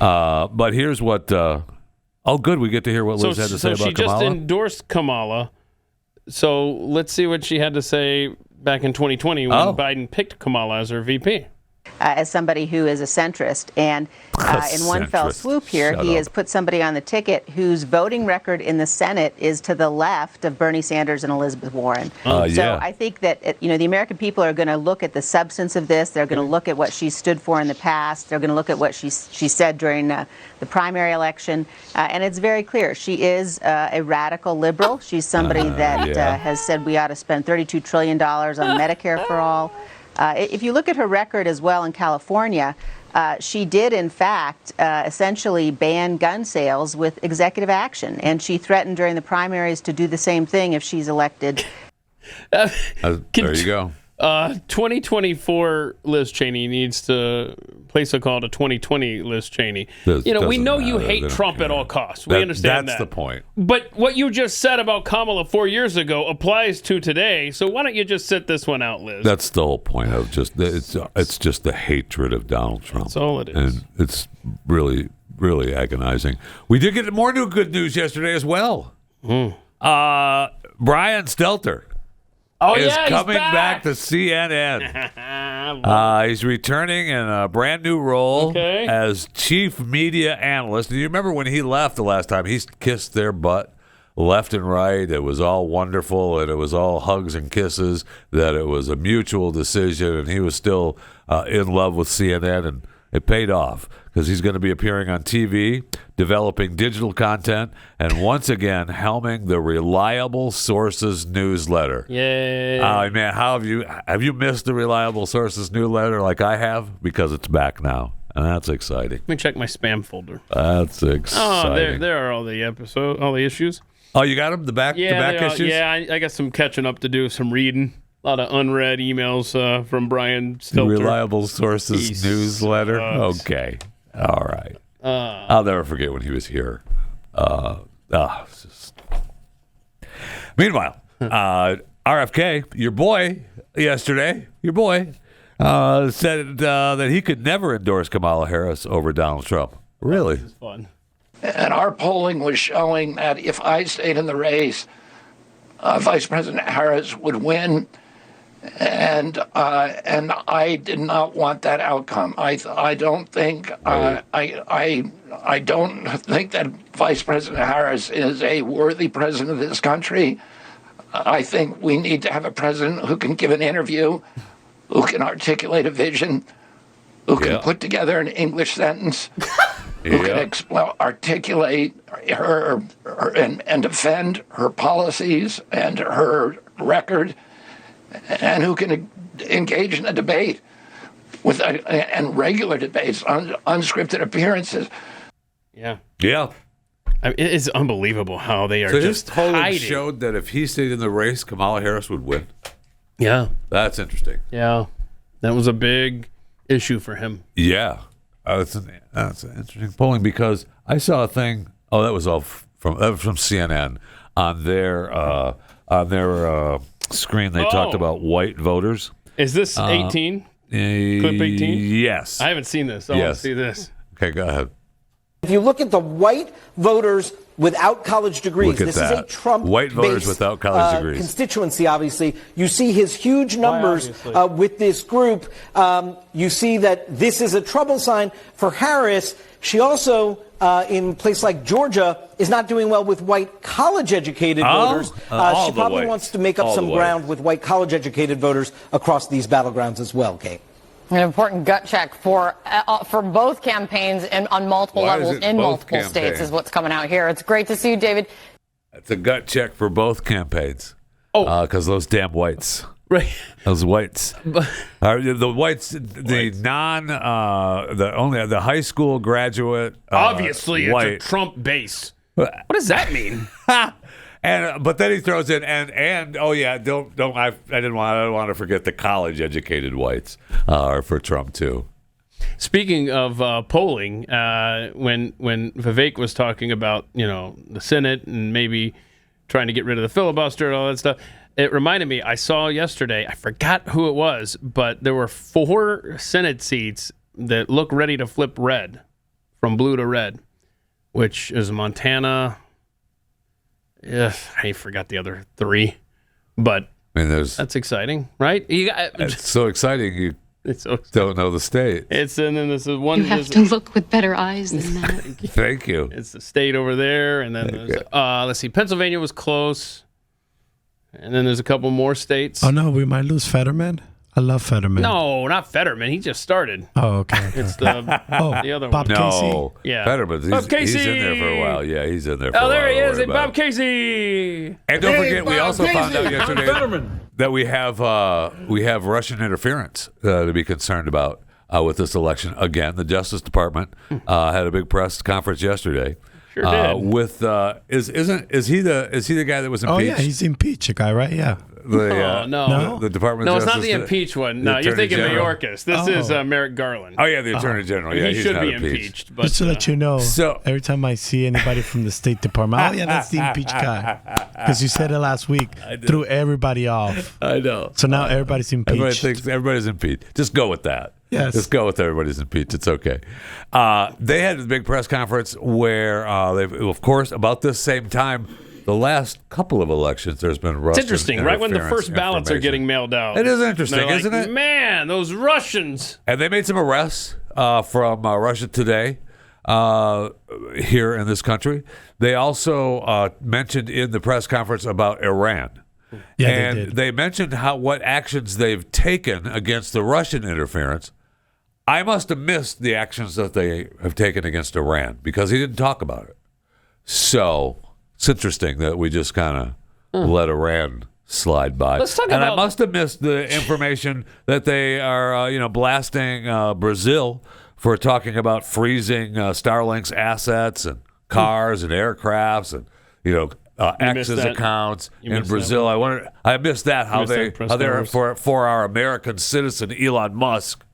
But here's what. Good. We get to hear what Liz had to say about Kamala. So she just endorsed Kamala. So let's see what she had to say back in 2020 when Biden picked Kamala as her VP. As somebody who is a centrist. And in one fell swoop here, he has put somebody on the ticket whose voting record in the Senate is to the left of Bernie Sanders and Elizabeth Warren. So I think that, the American people are going to look at the substance of this. They're going to look at what she stood for in the past. They're going to look at what she said during the primary election. And it's very clear. She is a radical liberal. She's somebody that has said we ought to spend $32 trillion on Medicare for all. If you look at her record as well in California, she did, in fact, essentially ban gun sales with executive action. And she threatened during the primaries to do the same thing if she's elected. There you go. 2024 Liz Cheney needs to place a call to 2020 Liz Cheney. We know you hate Trump at all costs. We understand that. That's the point. But what you just said about Kamala 4 years ago applies to today. So why don't you just sit this one out, Liz? That's the whole point of it's just the hatred of Donald Trump. That's all it is. And it's really, really agonizing. We did get more new good news yesterday as well. Brian Stelter. Is coming back to CNN. He's returning in a brand new role as chief media analyst. Do you remember when he left the last time? He kissed their butt left and right. It was all wonderful, and it was all hugs and kisses, that it was a mutual decision, and he was still in love with CNN, and it paid off because he's going to be appearing on TV, developing digital content, and once again helming the Reliable Sources newsletter. Yay! Man, how have you missed the Reliable Sources newsletter like I have? Because it's back now, and that's exciting. Let me check my spam folder. That's exciting. Oh, there are all the issues. Oh, you got them? The back issues? Yeah, I got some catching up to do, some reading. A lot of unread emails from Brian Stelter. Reliable Sources newsletter. Okay. All right. I'll never forget when he was here. Meanwhile, RFK, your boy, yesterday, said that he could never endorse Kamala Harris over Donald Trump. Really? This is fun. And our polling was showing that if I stayed in the race, Vice President Harris would win. And I did not want that outcome. I don't think I don't think that Vice President Harris is a worthy president of this country. I think we need to have a president who can give an interview, who can articulate a vision, who can put together an English sentence, who can articulate her and defend her policies and her record, and who can engage in a debate and regular debates, unscripted appearances. Yeah. Yeah. It is unbelievable how they are just his polling hiding. showed that if he stayed in the race, Kamala Harris would win. Yeah. That's interesting. Yeah. That was a big issue for him. Yeah. That's an interesting polling because I saw a thing. Oh, that was all from CNN on their screen. They talked about white voters. Is this 18? Clip 18? Yes. I haven't seen this. I want to see this. Okay, go ahead. If you look at the white voters without college degrees, this is a Trump white voters without college degrees constituency. Obviously, you see his huge numbers with this group. You see that this is a trouble sign for Harris. She also, in a place like Georgia, is not doing well with white college-educated voters. She probably wants to make up some ground with white college-educated voters across these battlegrounds as well, Kate. An important gut check for both campaigns and on multiple levels in multiple states is what's coming out here. It's great to see you, David. It's a gut check for both campaigns. Because those damn whites. Right. Those whites. The whites, the the high school graduate. Obviously, white. it's a Trump base. What does that mean? But then he throws in and oh yeah, I don't want to forget the college educated whites are for Trump too. Speaking of polling, when Vivek was talking about the Senate and maybe trying to get rid of the filibuster and all that stuff, it reminded me. I saw yesterday. I forgot who it was, but there were 4 Senate seats that look ready to flip red, from blue to red, which is Montana. I forgot the other 3, but that's exciting, right? It's so exciting you don't know the state. And then this is one. You have to look with better eyes than that. Thank you. It's the state over there, and then let's see, Pennsylvania was close, and then there's a couple more states. Oh no, we might lose Fetterman. I love Fetterman. No, not Fetterman. He just started. Oh, okay. It's the other Bob one. Casey. No, yeah, Fetterman. He's in there for a while. Yeah, he's in there for a while. Oh, there he is. Hey, Bob Casey. And don't forget, we also found out yesterday that we have Russian interference to be concerned about with this election. Again, the Justice Department had a big press conference yesterday. Sure did. With is he the guy that was impeached? Oh yeah, he's impeached, a guy, right? Yeah. the Department No, of it's Justice? not the impeach one. No, you're Attorney thinking General? Mayorkas. This is Merrick Garland. Oh, yeah, the Attorney General. Yeah, he he's should not be impeached. But Just to let you know, every time I see anybody from the State Department, oh yeah, that's the impeached guy. Because you said it last week, threw everybody off. I know. So now everybody's impeached. Everybody thinks everybody's impeached. Just go with that. Yes. Just go with everybody's impeached. It's okay. They had a big press conference where, of course, about this same time, the last couple of elections, there's been Russian It's interesting, right when the first ballots are getting mailed out. It is interesting, They're isn't like, it? Man, those Russians. And they made some arrests from Russia Today here in this country. They also mentioned in the press conference about Iran. Yeah, and they mentioned what actions they've taken against the Russian interference. I must have missed the actions that they have taken against Iran because he didn't talk about it. So it's interesting that we just kind of let Iran slide by. Let's talk and about- I must have missed the information that they are, blasting Brazil for talking about freezing Starlink's assets and cars and aircrafts and X's that. accounts You in missed Brazil. I missed that how missed they that press how they're conference. for our American citizen Elon Musk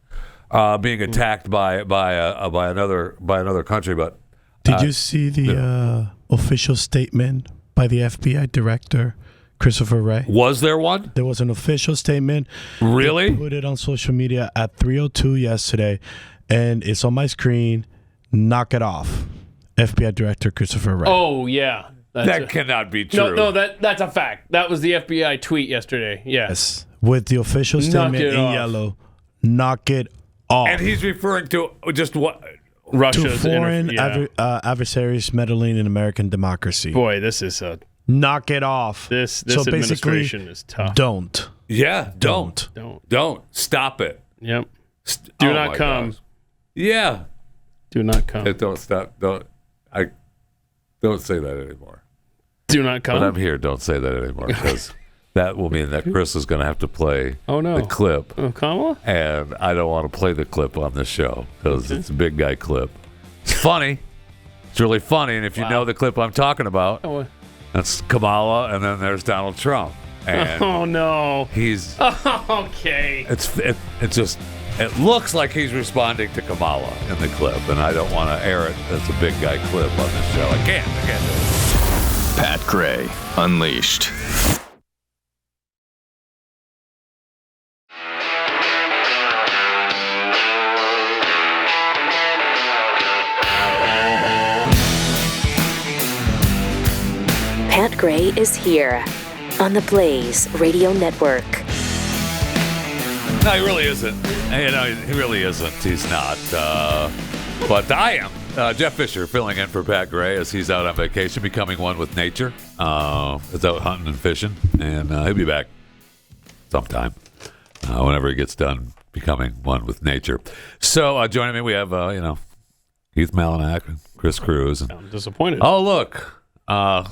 being attacked by another country. But Did you see the official statement by the FBI director, Christopher Wray? Was there one? There was an official statement. Really? They put it on social media at 3:02 yesterday, and it's on my screen. Knock it off. FBI director Christopher Wray. Oh, yeah. That cannot be true. No, that's a fact. That was the FBI tweet yesterday. Yes. With the official statement it in off. yellow. Knock it off. And he's referring to just what? To Russia's foreign adversaries meddling in American democracy. Boy, this is a... Knock it off. This So administration basically, is tough. Don't. Yeah, don't. Stop it. Yep. Do not my come. gosh. Yeah. Do not come. Don't stop. Don't say that anymore. Do not come. But I'm here. Don't say that anymore because that will mean that Chris is going to have to play the clip. Oh, Kamala? And I don't want to play the clip on this show because it's a big guy clip. It's funny. It's really funny. And if you know the clip I'm talking about, that's Kamala, and then there's Donald Trump. And oh, no. He's... okay. It looks like he's responding to Kamala in the clip, and I don't want to air it as a big guy clip on this show. I can't do it. Pat Gray Unleashed. Pat Gray is here on the Blaze Radio Network. No, he really isn't. He really isn't. He's not. But I am. Jeff Fisher filling in for Pat Gray as he's out on vacation, becoming one with nature. He's out hunting and fishing, and he'll be back sometime whenever he gets done becoming one with nature. So joining me, we have Keith Malinak and Chris Cruz. And, I'm disappointed. Oh, look.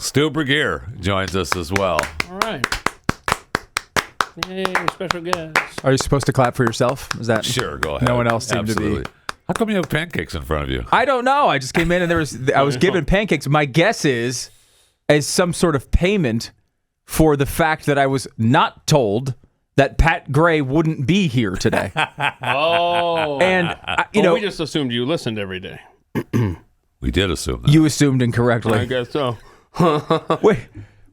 Stu Burguiere joins us as well. All right. Yay, special guest. Are you supposed to clap for yourself? Is that sure? Go ahead. No one else seemed Absolutely. to be. How come you have pancakes in front of you? I don't know. I just came in and I was given pancakes. My guess is as some sort of payment for the fact that I was not told that Pat Gray wouldn't be here today. Oh. And we just assumed you listened every day. We did assume that. You assumed incorrectly. I guess so.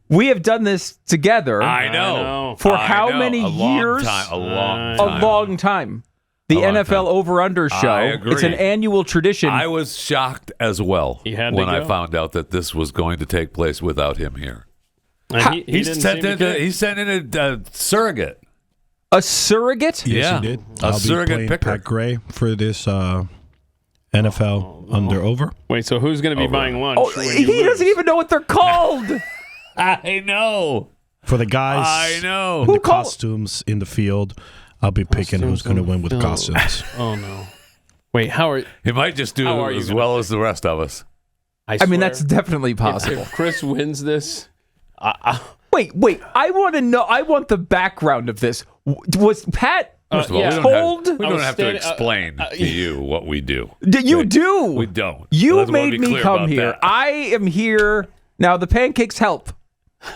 We have done this together. I know. For how many years? A long time. A long time. The NFL Over-Under Show. I agree. It's an annual tradition. I was shocked as well when I found out that this was going to take place without him here. He sent in a surrogate. A surrogate? Yes, he did. I'll surrogate be playing picker. Pat Gray for this NFL under over. Wait, so who's going to be buying lunch? He doesn't even know what they're called. I know. For the guys, I know. The costumes in the field, I'll be picking who's going to win with costumes. Oh no! Wait, he might just do as well as the rest of us. I mean, that's definitely possible. If Chris wins this, Wait. I want to know. I want the background of this. Was Pat First of all, told? we don't have to explain to you what we do. You do. We don't. You Let's made be me clear come about here. that. I am here now. The pancakes help.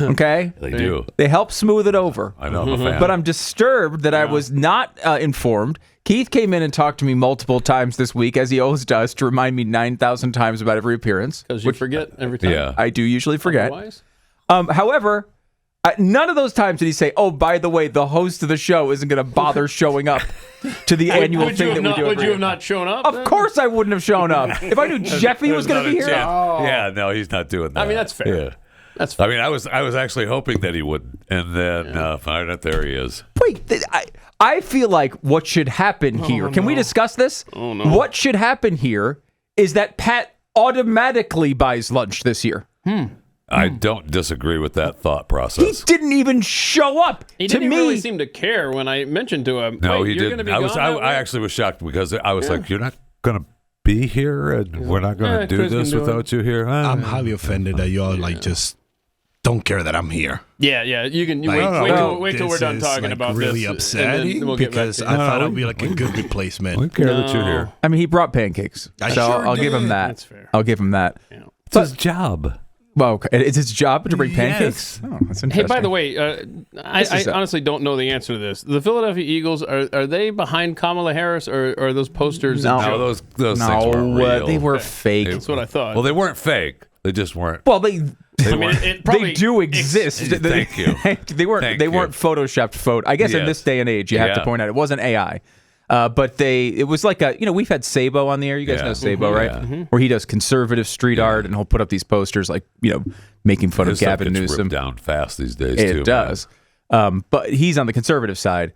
Okay? They do. They help smooth it over. I know, I'm a fan. But I'm disturbed that I was not informed. Keith came in and talked to me multiple times this week, as he always does, to remind me 9,000 times about every appearance. Because you forget every time. Yeah. I do usually forget. Otherwise? However, none of those times did he say, "Oh, by the way, the host of the show isn't going to bother showing up to the annual thing that we do." Would you have not shown up? Of course, I wouldn't have shown up if I knew Jeffy was going to be here. Yeah, no, he's not doing that. I mean, that's fair. Yeah. That's fair. I mean, I was actually hoping that he wouldn't, and then find out there he is. Wait, I feel like what should happen here. Can we discuss this? Oh, no. What should happen here is that Pat automatically buys lunch this year. I don't disagree with that thought process. He didn't even show up. He to didn't me, really seem to care when I mentioned to him. No, "Wait, he you're didn't. Gonna be gone I actually was shocked because I was like, "You're not going to be here, and we're not going to do Chris this can do without you here." I'm highly offended that y'all just don't care that I'm here. Yeah. You can wait till we're done talking about really this. upsetting and then we'll get because back I to thought it would be like a good replacement. We care that you're here. I mean, he brought pancakes, so sure I'll give him did. that. That's fair. I'll give him that. Yeah. It's his job. Well, okay. It's his job to bring pancakes. Yes. Oh, that's interesting. Hey, by the way, I honestly don't know the answer to this. The Philadelphia Eagles, are they behind Kamala Harris, or are those posters? No, those things weren't real. They were fake. That's what I thought. Well, they weren't fake. They just weren't. Well, they probably do exist. Thank you. They weren't photoshopped photo. I guess in this day and age, you have to point out it wasn't AI. But it was like we've had Sabo on the air. You guys know Sabo, right? Yeah. Where he does conservative street art, and he'll put up these posters like, making fun of This stuff Gavin gets Newsom. ripped down fast these days, It too. does. But he's on the conservative side.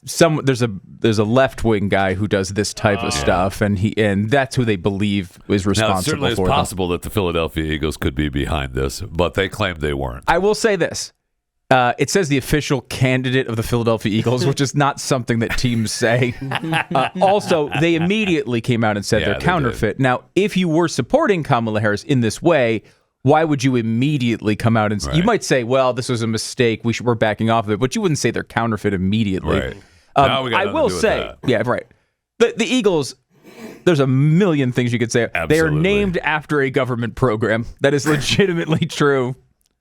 There's a left wing guy who does this type of stuff, and that's who they believe is responsible Now, it certainly is for them. possible that the Philadelphia Eagles could be behind this, but they claim they weren't. I will say this. It says the official candidate of the Philadelphia Eagles, which is not something that teams say. Also, they immediately came out and said they're they counterfeit. Now, if you were supporting Kamala Harris in this way, why would you immediately come out and you might say, well, this was a mistake, we're backing off of it, but you wouldn't say they're counterfeit immediately. Right. Now we got I nothing will to do with say, that. right. The Eagles, there's a million things you could say. They are Absolutely. named after a government program. That is legitimately true.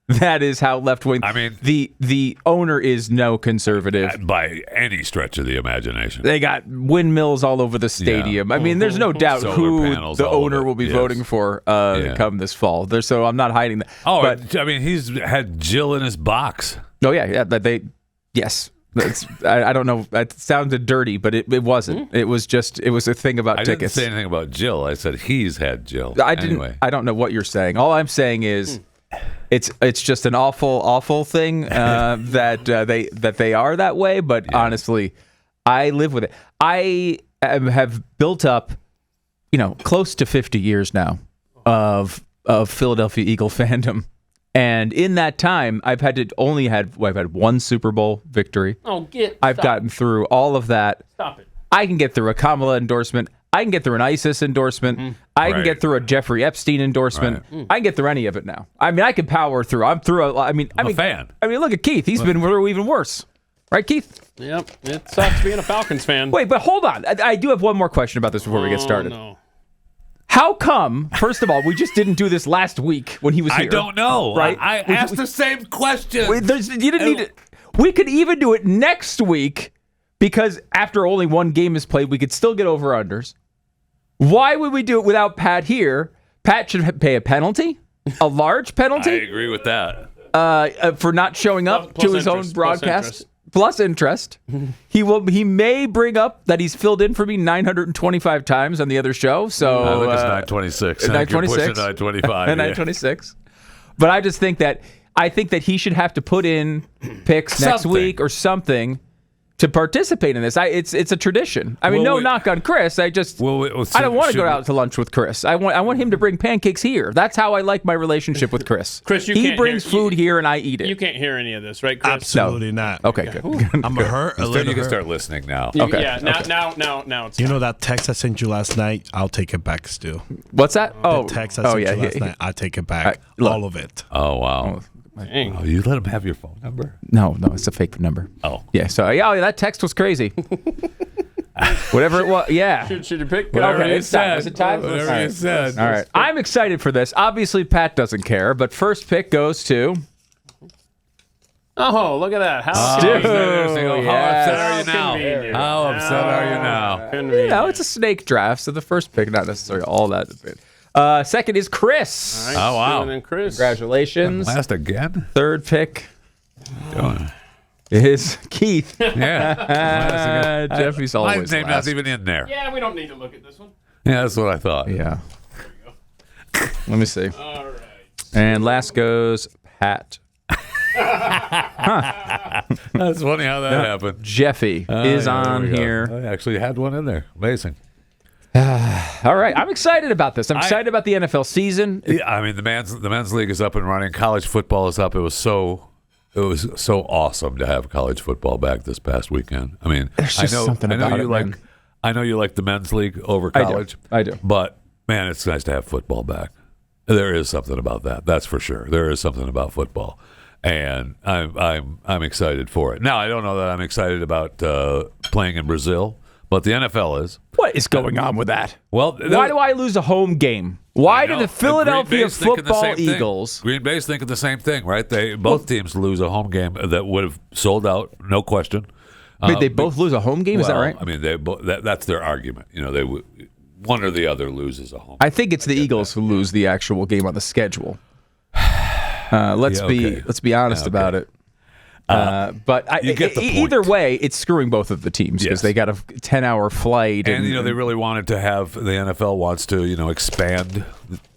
That is how left wing. I mean, the owner is no conservative by any stretch of the imagination. They got windmills all over the stadium. I mean, there's no doubt Solar who panels, the all of owner it. will be Yes. voting for come this fall. So I'm not hiding that. Oh, but I mean, he's had Jill in his box. oh yeah, but yes. I don't know. That sounded dirty, but it wasn't. It was a thing about I tickets. didn't say anything about Jill. I said he's had Jill. I didn't. Anyway. I don't know what you're saying. All I'm saying is, it's just an awful thing that they are that way. But honestly, I live with it. I have built up, close to 50 years now of Philadelphia Eagle fandom. And in that time, I've had one Super Bowl victory. I've gotten through all of that. Stop it. I can get through a Kamala endorsement. I can get through an ISIS endorsement. I can get through a Jeffrey Epstein endorsement. I can get through any of it now. I mean, I can power through. I'm a fan. I mean, look at Keith. He's been through even worse. Right, Keith? Yep. It sucks being a Falcons fan. Wait, but hold on. I do have one more question about this before we get started. No. How come, first of all, we just didn't do this last week when he was here? I don't know. Right? I asked the same question. You didn't need it. We could even do it next week because after only one game is played, we could still get over-unders. Why would we do it without Pat here? Pat should pay a penalty, a large penalty. I agree with that. For not showing up to his own broadcast. Plus interest. He may bring up that he's filled in for me 925 times on the other show. So I think it's 926. 926. 925. And 926. But I just think that he should have to put in picks next week or something to participate in this. It's a tradition. I mean, knock on Chris. I don't want to go out to lunch with Chris. I want him to bring pancakes here. That's how I like my relationship with Chris. Chris, he brings food here and I eat it. You can't hear any of this, right, Chris? Absolutely not. Okay, good. I'm hurt. Instead, you can start listening now. Okay. Yeah. Now it's. You know that text I sent you last night? I'll take it back, Stu. What's that? The text I sent you last night. I'll take it back. All of it. Oh, wow. Oh, you let him have your phone number? No, it's a fake number. Oh. Yeah, so that text was crazy. Whatever it was, yeah. Should you pick? Whatever you it's time. said. Is it time? Whatever you said. All right. I'm excited for this. Obviously, Pat doesn't care, but first pick goes to Oh, look at that. How upset are you convenient. now? How upset are you now? Convenient. No, it's a snake draft, so the first pick, not necessarily all that. Second is Chris. All right, Oh, wow. Steven and Chris. Congratulations. Last again? Third pick is Keith. Yeah. Jeffy's My always name last. not even in there. Yeah, we don't need to look at this one. Yeah, that's what I thought. Yeah. Let me see. All right. And last goes Pat. That's funny how that happened. Jeffy is on here. I actually had one in there. Amazing. All right, I'm excited about this. I'm excited about the NFL season. Yeah, I mean the men's league is up and running. College football is up. It was so awesome to have college football back this past weekend. I mean, There's just something about it, man. I know you like the men's league over college. I do. But man, it's nice to have football back. There is something about that. That's for sure. There is something about football, and I'm excited for it. Now I don't know that I'm excited about playing in Brazil, but the NFL is. What is going on with that? Well, why do I lose a home game? Why do the Philadelphia Football Eagles? Green Bay's thinking the same thing, right? Both teams lose a home game that would have sold out, no question. Wait, they both lose a home game? Is that right? I mean, that's their argument. You know, one or the other loses a home. I think it's the Eagles who lose the actual game on the schedule. Let's be honest about it. But you get the point. Either way, it's screwing both of the teams because they got a 10-hour flight, and they really wanted to have the NFL wants to expand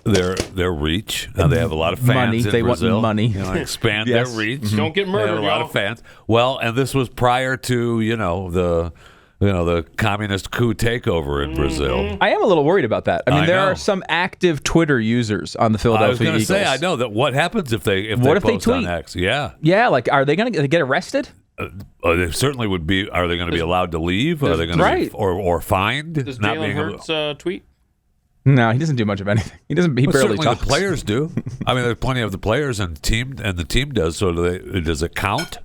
their reach. Now they have a lot of fans. Money. In they Brazil, want money. Expand their reach. Mm-hmm. Don't get murdered. They have a lot of fans. Well, and this was prior to the communist coup takeover in Brazil. I am a little worried about that. I mean, there are some active Twitter users on the Philadelphia Eagles. I was going to say, I know that. What happens if they post tweet on X? Yeah, like are they going to get arrested? They certainly would be. Are they going to be allowed to leave? Are they going to be or fined? Does Jalen Hurts tweet? No, he doesn't do much of anything. He doesn't. He barely talks. The players do. I mean, there's plenty of the players and the team does. So does it count?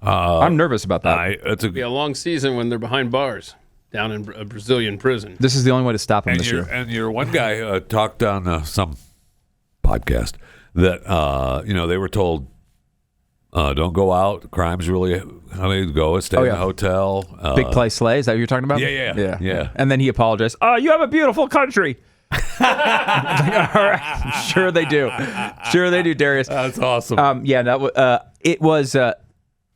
I'm nervous about that. It'll be a long season when they're behind bars down in a Brazilian prison. This is the only way to stop them this year. And your one guy talked on some podcast that they were told don't go out. Crime's really go stay in the hotel. Big play Slay. Is that what you're talking about? Yeah. And then he apologized. Oh, you have a beautiful country. All right. Sure they do. Sure they do, Darius. That's awesome. It was.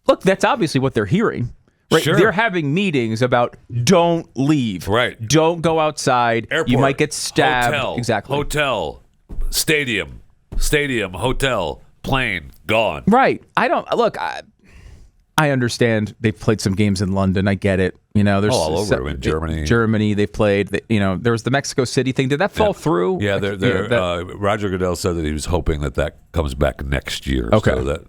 Look, that's obviously what they're hearing. Right? Sure. They're having meetings about don't leave. Right. Don't go outside. Airport, you might get stabbed. Hotel, exactly. Hotel, stadium, hotel, plane, gone. Right. I understand they've played some games in London. I get it. There's all over in Germany. Germany, they've played. There was the Mexico City thing. Did that fall through? Yeah, Roger Goodell said that he was hoping that comes back next year. Okay. So that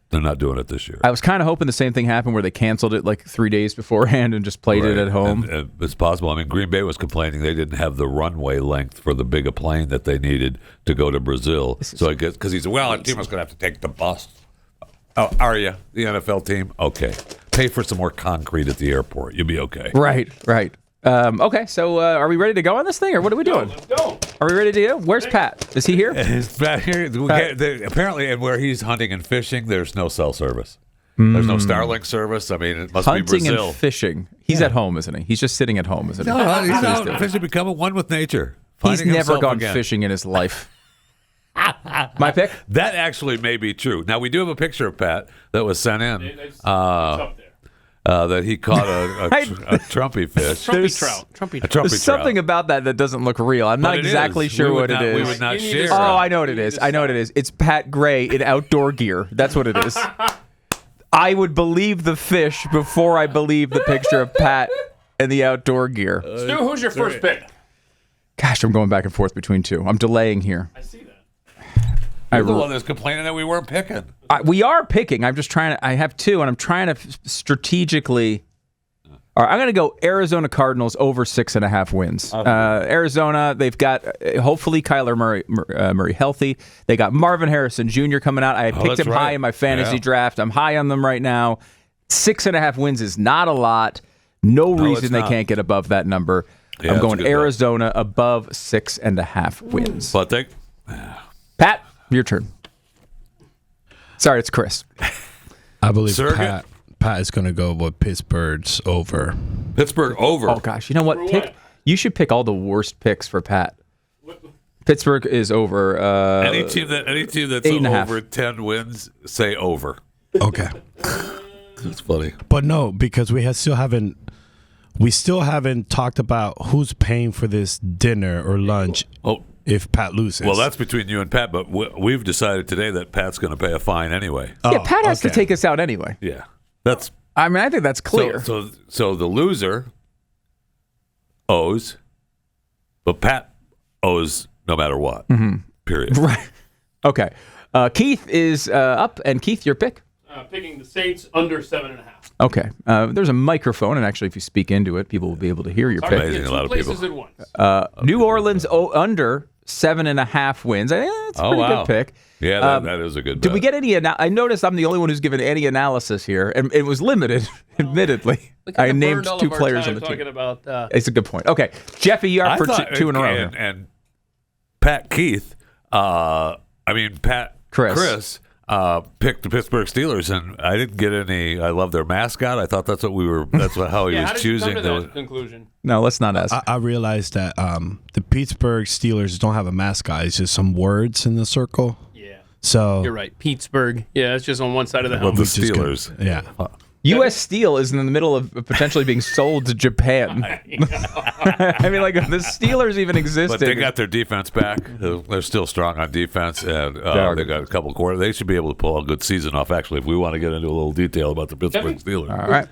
they're not doing it this year. I was kind of hoping the same thing happened where they canceled it like 3 days beforehand and just played it at home. And it's possible. I mean, Green Bay was complaining they didn't have the runway length for the big plane that they needed to go to Brazil. So I guess because he said, well, the team was going to have to take the bus. Oh, are you? The NFL team? Okay. Pay for some more concrete at the airport. You'll be okay. Right. Okay, so are we ready to go on this thing, or what are we doing? Let's go. Are we ready to go? Where's Pat? Is he here? He's back here. Apparently, and where he's hunting and fishing, there's no cell service. There's no Starlink service. I mean, it must be Brazil. Hunting and fishing. He's at home, isn't he? He's just sitting at home, isn't he? No, he's out fishing, becoming one with nature. He's never gone fishing in his life. My pick? That actually may be true. Now, we do have a picture of Pat that was sent in. It's up there. That he caught a trumpy fish. There's something about that doesn't look real. I'm not exactly sure what it is. We would not share. Oh, I know what it is. It's Pat Gray in outdoor gear. That's what it is. I would believe the fish before I believe the picture of Pat and the outdoor gear. Stu, who's your first pick? Gosh, I'm going back and forth between two. I'm delaying here. I see that. You're the one that's complaining that we weren't picking. We are picking. I'm just trying to. I have two, and I'm trying to strategically. All right, I'm going to go Arizona Cardinals over 6.5 wins. Arizona, they've got hopefully Kyler Murray healthy. They got Marvin Harrison Jr. coming out. I picked him high in my fantasy draft. I'm high on them right now. 6.5 wins is not a lot. No reason they can't get above that number. Yeah, I'm going Arizona above 6.5 wins. But Pat, your turn. Sorry, it's Chris. I believe Surrogate? Pat is going to go with Pittsburgh's over. Pittsburgh over. Oh gosh, you know what? You should pick all the worst picks for Pat. Pittsburgh is over. Any team that's 8.5. over 10 wins, say over. Okay. That's funny. But no, because we still haven't talked about who's paying for this dinner or lunch. If Pat loses. Well, that's between you and Pat, but we've decided today that Pat's going to pay a fine anyway. Yeah, Pat has to take us out anyway. Yeah, that's. I mean, I think that's clear. So the loser owes, but Pat owes no matter what. Period. Right. Okay. Keith is up, and Keith, your pick. Picking the Saints under 7.5. Okay. There's a microphone, and actually, if you speak into it, people will be able to hear your pick. Amazing, a lot of people. At once. New Orleans under 7.5 wins. I think that's a pretty good pick. Yeah, that is a good bet. Did we get any? I noticed I'm the only one who's given any analysis here, and it was limited, admittedly. I named 2 players on the team. About, it's a good point. Okay, Jeffy, you're up for 2 in a row. And Pat Keith, Pat Chris picked the Pittsburgh Steelers, and I didn't get any. I love their mascot. I thought that's how he was choosing. How did you come to that conclusion? No, let's not ask. I realized that the Pittsburgh Steelers don't have a mascot. It's just some words in the circle. Yeah. So you're right. Pittsburgh. Yeah, it's just on one side of the helmet. The Steelers. Yeah. U.S. Steel is in the middle of potentially being sold to Japan. I mean, like, if the Steelers even existed. But they got their defense back. They're still strong on defense, and they got a couple of quarters. They should be able to pull a good season off, actually, if we want to get into a little detail about the Pittsburgh Steelers. All right.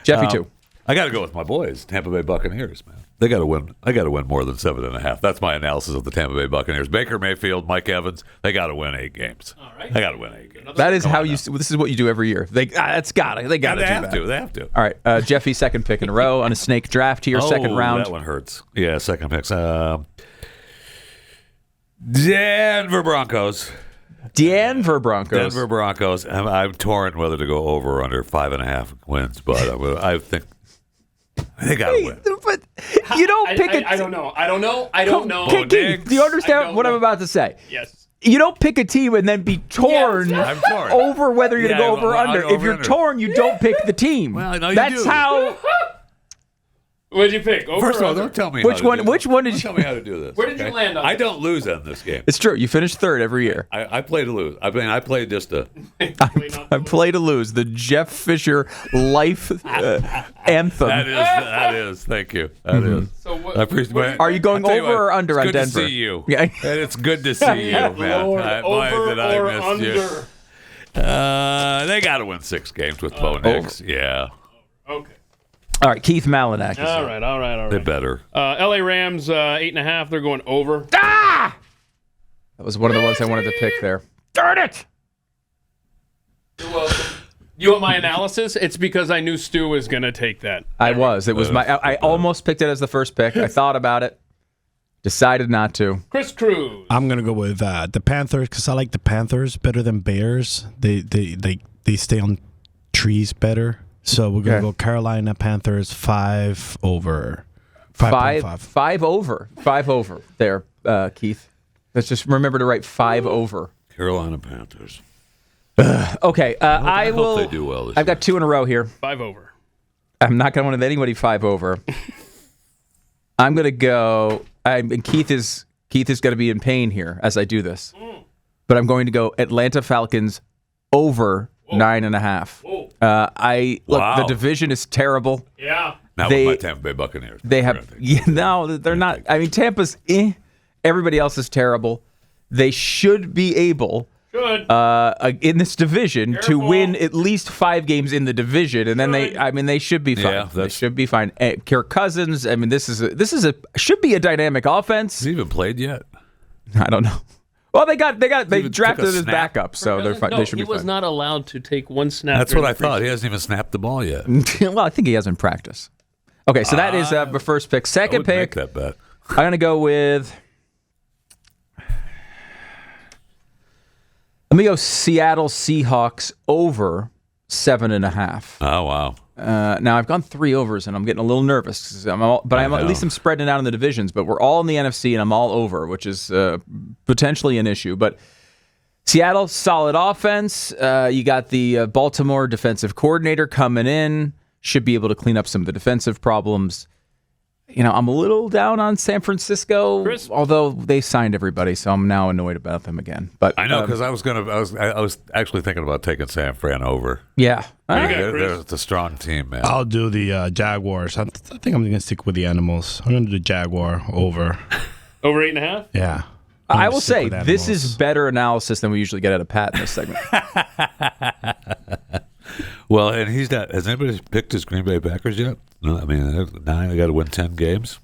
Jeffy, 2. I got to go with my boys, Tampa Bay Buccaneers, man. They got to win. They got to win more than 7.5. That's my analysis of the Tampa Bay Buccaneers. Baker Mayfield, Mike Evans, they got to win 8 games. All right. They got to win 8 games. That is how you. This is what you do every year. They got to do that. They have to. All right, Jeffy, second pick in a row on a snake draft here, second round. That one hurts. Yeah, second picks. Denver Broncos. Denver Broncos. I'm torn whether to go over or under 5.5 wins, but I think they got to win. But you don't pick I don't know. I don't know. Keith, do you understand what I'm about to say? Yes. You don't pick a team and then be torn over whether you're going to go over or under. If you're torn, you don't pick the team. Well, I know you That's do. how. What did you pick? Over First of all, under? don't tell me Which one did you? Tell me how to do this. Where did you land on? I don't lose on this game. It's true. You finish third every year. I play to lose. I mean, I played just to. I play to lose. The Jeff Fisher life anthem. That is. Thank you. That is. So I appreciate. Are you going over or under on Denver? Good to see you. Yeah. And it's good to see you, man. Lord, over or missed under? You. They got to win 6 games with Bo Nix. Yeah. Okay. All right, Keith Malinak. All right. They better. LA Rams 8.5. They're going over. That was one of the ones I wanted to pick there. Darn it! You're welcome. You want my analysis? It's because I knew Stu was going to take that. It was my. I almost picked it as the first pick. I thought about it, decided not to. Chris Cruz. I'm gonna go with the Panthers because I like the Panthers better than Bears. They stay on trees better. So we're going to go Carolina Panthers 5 over. 5.5. 5 over. 5 over there, Keith. Let's just remember to write 5 over. Carolina Panthers. Okay. I will. Hope they do well this I've got 2 in a row here. 5 over. I'm not going to win with anybody 5 over. I'm going to go. Keith is going to be in pain here as I do this. But I'm going to go Atlanta Falcons over 9.5. The division is terrible. Yeah. Not with my Tampa Bay Buccaneers. They have they're not. I mean, Tampa's everybody else is terrible. They should be able in this division to win at least 5 games in the division, and then they should be fine. Yeah, they should be fine. Kirk Cousins. I mean, this should be a dynamic offense. Has he even played yet? I don't know. Well, they drafted his backup, so they're fine. No, they should be he was fine. not allowed to take one snap. That's what I thought. He hasn't even snapped the ball yet. Well, I think he has in practice. Okay, so that is the first pick. Second pick. Make that bet. I'm going to go with. Let me go Seattle Seahawks over 7.5. Oh wow. Now I've gone 3 overs and I'm getting a little nervous. At least I'm spreading it out in the divisions. But we're all in the NFC and I'm all over, which is potentially an issue. But Seattle, solid offense. You got the Baltimore defensive coordinator coming in. Should be able to clean up some of the defensive problems. I'm a little down on San Francisco, although they signed everybody, so I'm now annoyed about them again. But I know because I was actually thinking about taking San Fran over. Yeah, it's a strong team, man. I'll do the Jaguars. I think I'm going to stick with the animals. I'm going to do the Jaguar over. Over 8.5? Yeah. I will say this is better analysis than we usually get out of Pat in this segment. Well, and he's not. Has anybody picked his Green Bay Packers yet? No, I mean, now they got to win 10 games.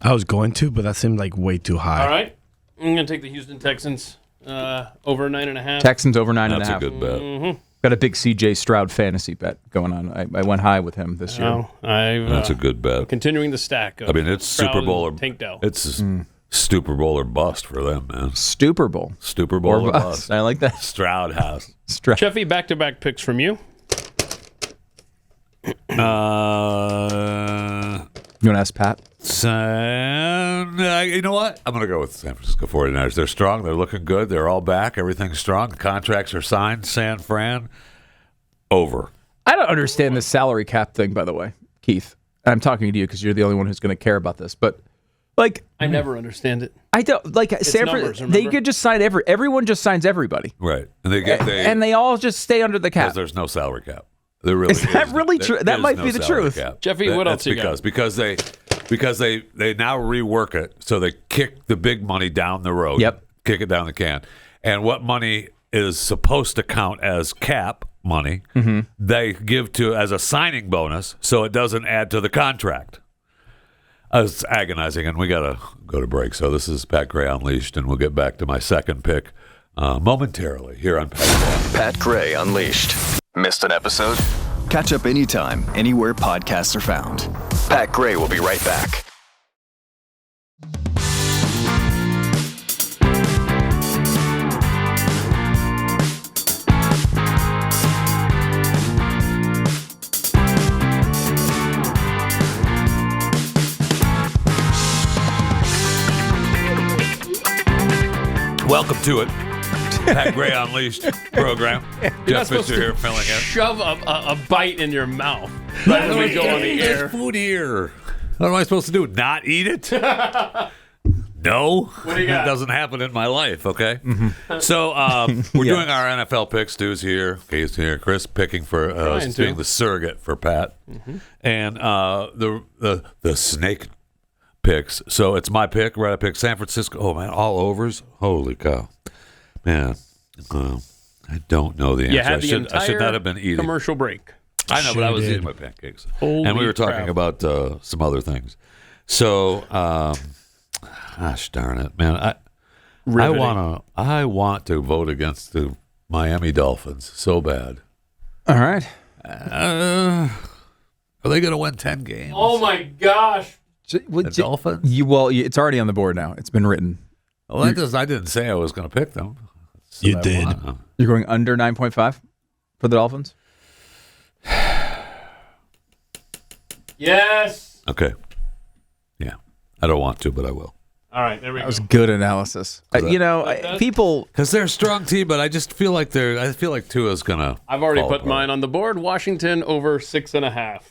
I was going to, but that seemed like way too high. All right. I'm going to take the Houston Texans over 9.5. Texans over 9.5. That's a good bet. Mm-hmm. Got a big C.J. Stroud fantasy bet going on. I went high with him this year. That's a good bet. Continuing the stack. I mean, it's Stroud Super Bowl or Tank Dell. It's Super Bowl or bust for them, man. Super Bowl or bust. I like that. Stroud House. Cheffy, back-to-back picks from you. You want to ask Pat? You know what? I'm going to go with San Francisco 49ers. They're strong. They're looking good. They're all back. Everything's strong. The contracts are signed. San Fran, over. I don't understand this salary cap thing, by the way, Keith. I'm talking to you because you're the only one who's going to care about this. But, I never understand it. I don't San Fran. They could just sign everyone. Just signs everybody, right? And they all just stay under the cap. Because there's no salary cap. There really is that really true? That might be the truth. Jeffy, what else you got? Because they now rework it, so they kick the big money down the road. Yep. Kick it down the can. And what money is supposed to count as cap money, they give to as a signing bonus, so it doesn't add to the contract. It's agonizing, and we got to go to break. So this is Pat Gray Unleashed, and we'll get back to my second pick momentarily here on Pat Gray Unleashed. Missed an episode? Catch up anytime, anywhere podcasts are found. Pat Gray will be right back. Welcome to it. Pat Gray Unleashed program. Jeff Fisher here filling in. Shove a bite in your mouth right when we go on the air. There's food here. What am I supposed to do? Not eat it? No. What do you got? It doesn't happen in my life, okay? So we're doing our NFL picks. Stu's here. Kay's here. Chris picking for being the surrogate for Pat. And the snake picks. So it's my pick. Right, I picked San Francisco. Oh, man, all overs. Holy cow. Man, I don't know the answer. You had I should not have been eating. Commercial break. I know, but I was eating my pancakes. Holy and we were talking crap. about some other things. So, gosh darn it, man. I want to vote against the Miami Dolphins so bad. All right. Are they going to win 10 games? Oh, my gosh. The Dolphins? It's already on the board now. It's been written. Well, I didn't say I was going to pick them. So You did. You're going under 9.5 for the Dolphins? Yes. Okay. Yeah. I don't want to, but I will. All right, there we go. That was good analysis. People, because they're a strong team, but I just feel like Tua's gonna. I've already put mine on the board. Washington over 6.5.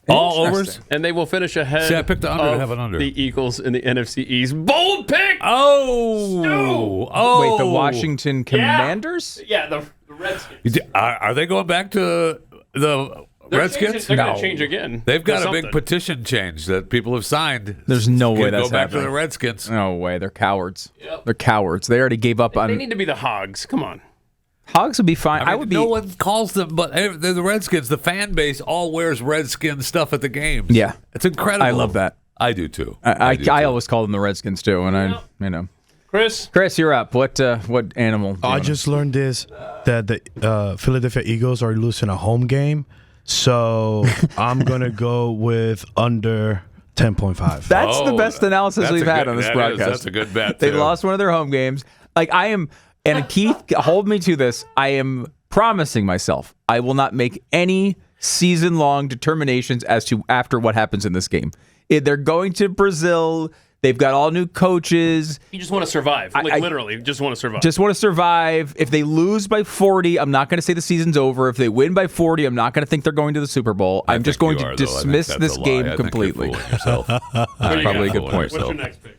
All overs, and they will finish ahead. See, I picked the under to have an under. The Eagles in the NFC East. Bold pick. Oh, wait, the Washington Commanders? Yeah, the Redskins. Are they going back to the Redskins? They're going to change again. They've got a big petition change that people have signed. There's no way that's go back happening. to the Redskins. No way. They're cowards. Yep. They're cowards. They already gave up on. They need to be the Hogs. Come on. Hogs would be fine. I would be. No one calls them, but they're the Redskins. The fan base all wears Redskin stuff at the games. Yeah, it's incredible. I love that. I do too. I always call them the Redskins too, and Chris, you're up. What animal? I just learned this that the Philadelphia Eagles are losing a home game, so I'm gonna go with under 10.5. That's the best analysis we've had on this broadcast. That's a good bet. They lost one of their home games. I am. And Keith, hold me to this. I am promising myself I will not make any season-long determinations as to after what happens in this game. They're going to Brazil. They've got all new coaches. You just want to survive. Literally, just want to survive. Just want to survive. If they lose by 40, I'm not going to say the season's over. If they win by 40, I'm not going to think they're going to the Super Bowl. I'm just going to dismiss this game completely. Probably a good point. What's your next pick?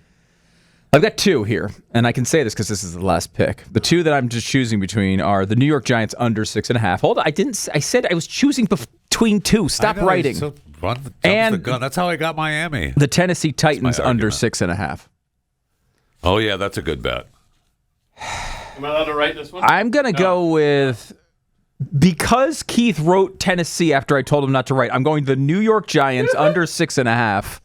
I've got two here, and I can say this because this is the last pick. The two that I'm just choosing between are the New York Giants under 6.5. Hold on, I said I was choosing between two. Stop writing. So and the gun. That's how I got Miami. The Tennessee Titans under 6.5. Oh yeah, that's a good bet. Am I allowed to write this one? I'm gonna go with, because Keith wrote Tennessee after I told him not to write. I'm going the New York Giants under 6.5.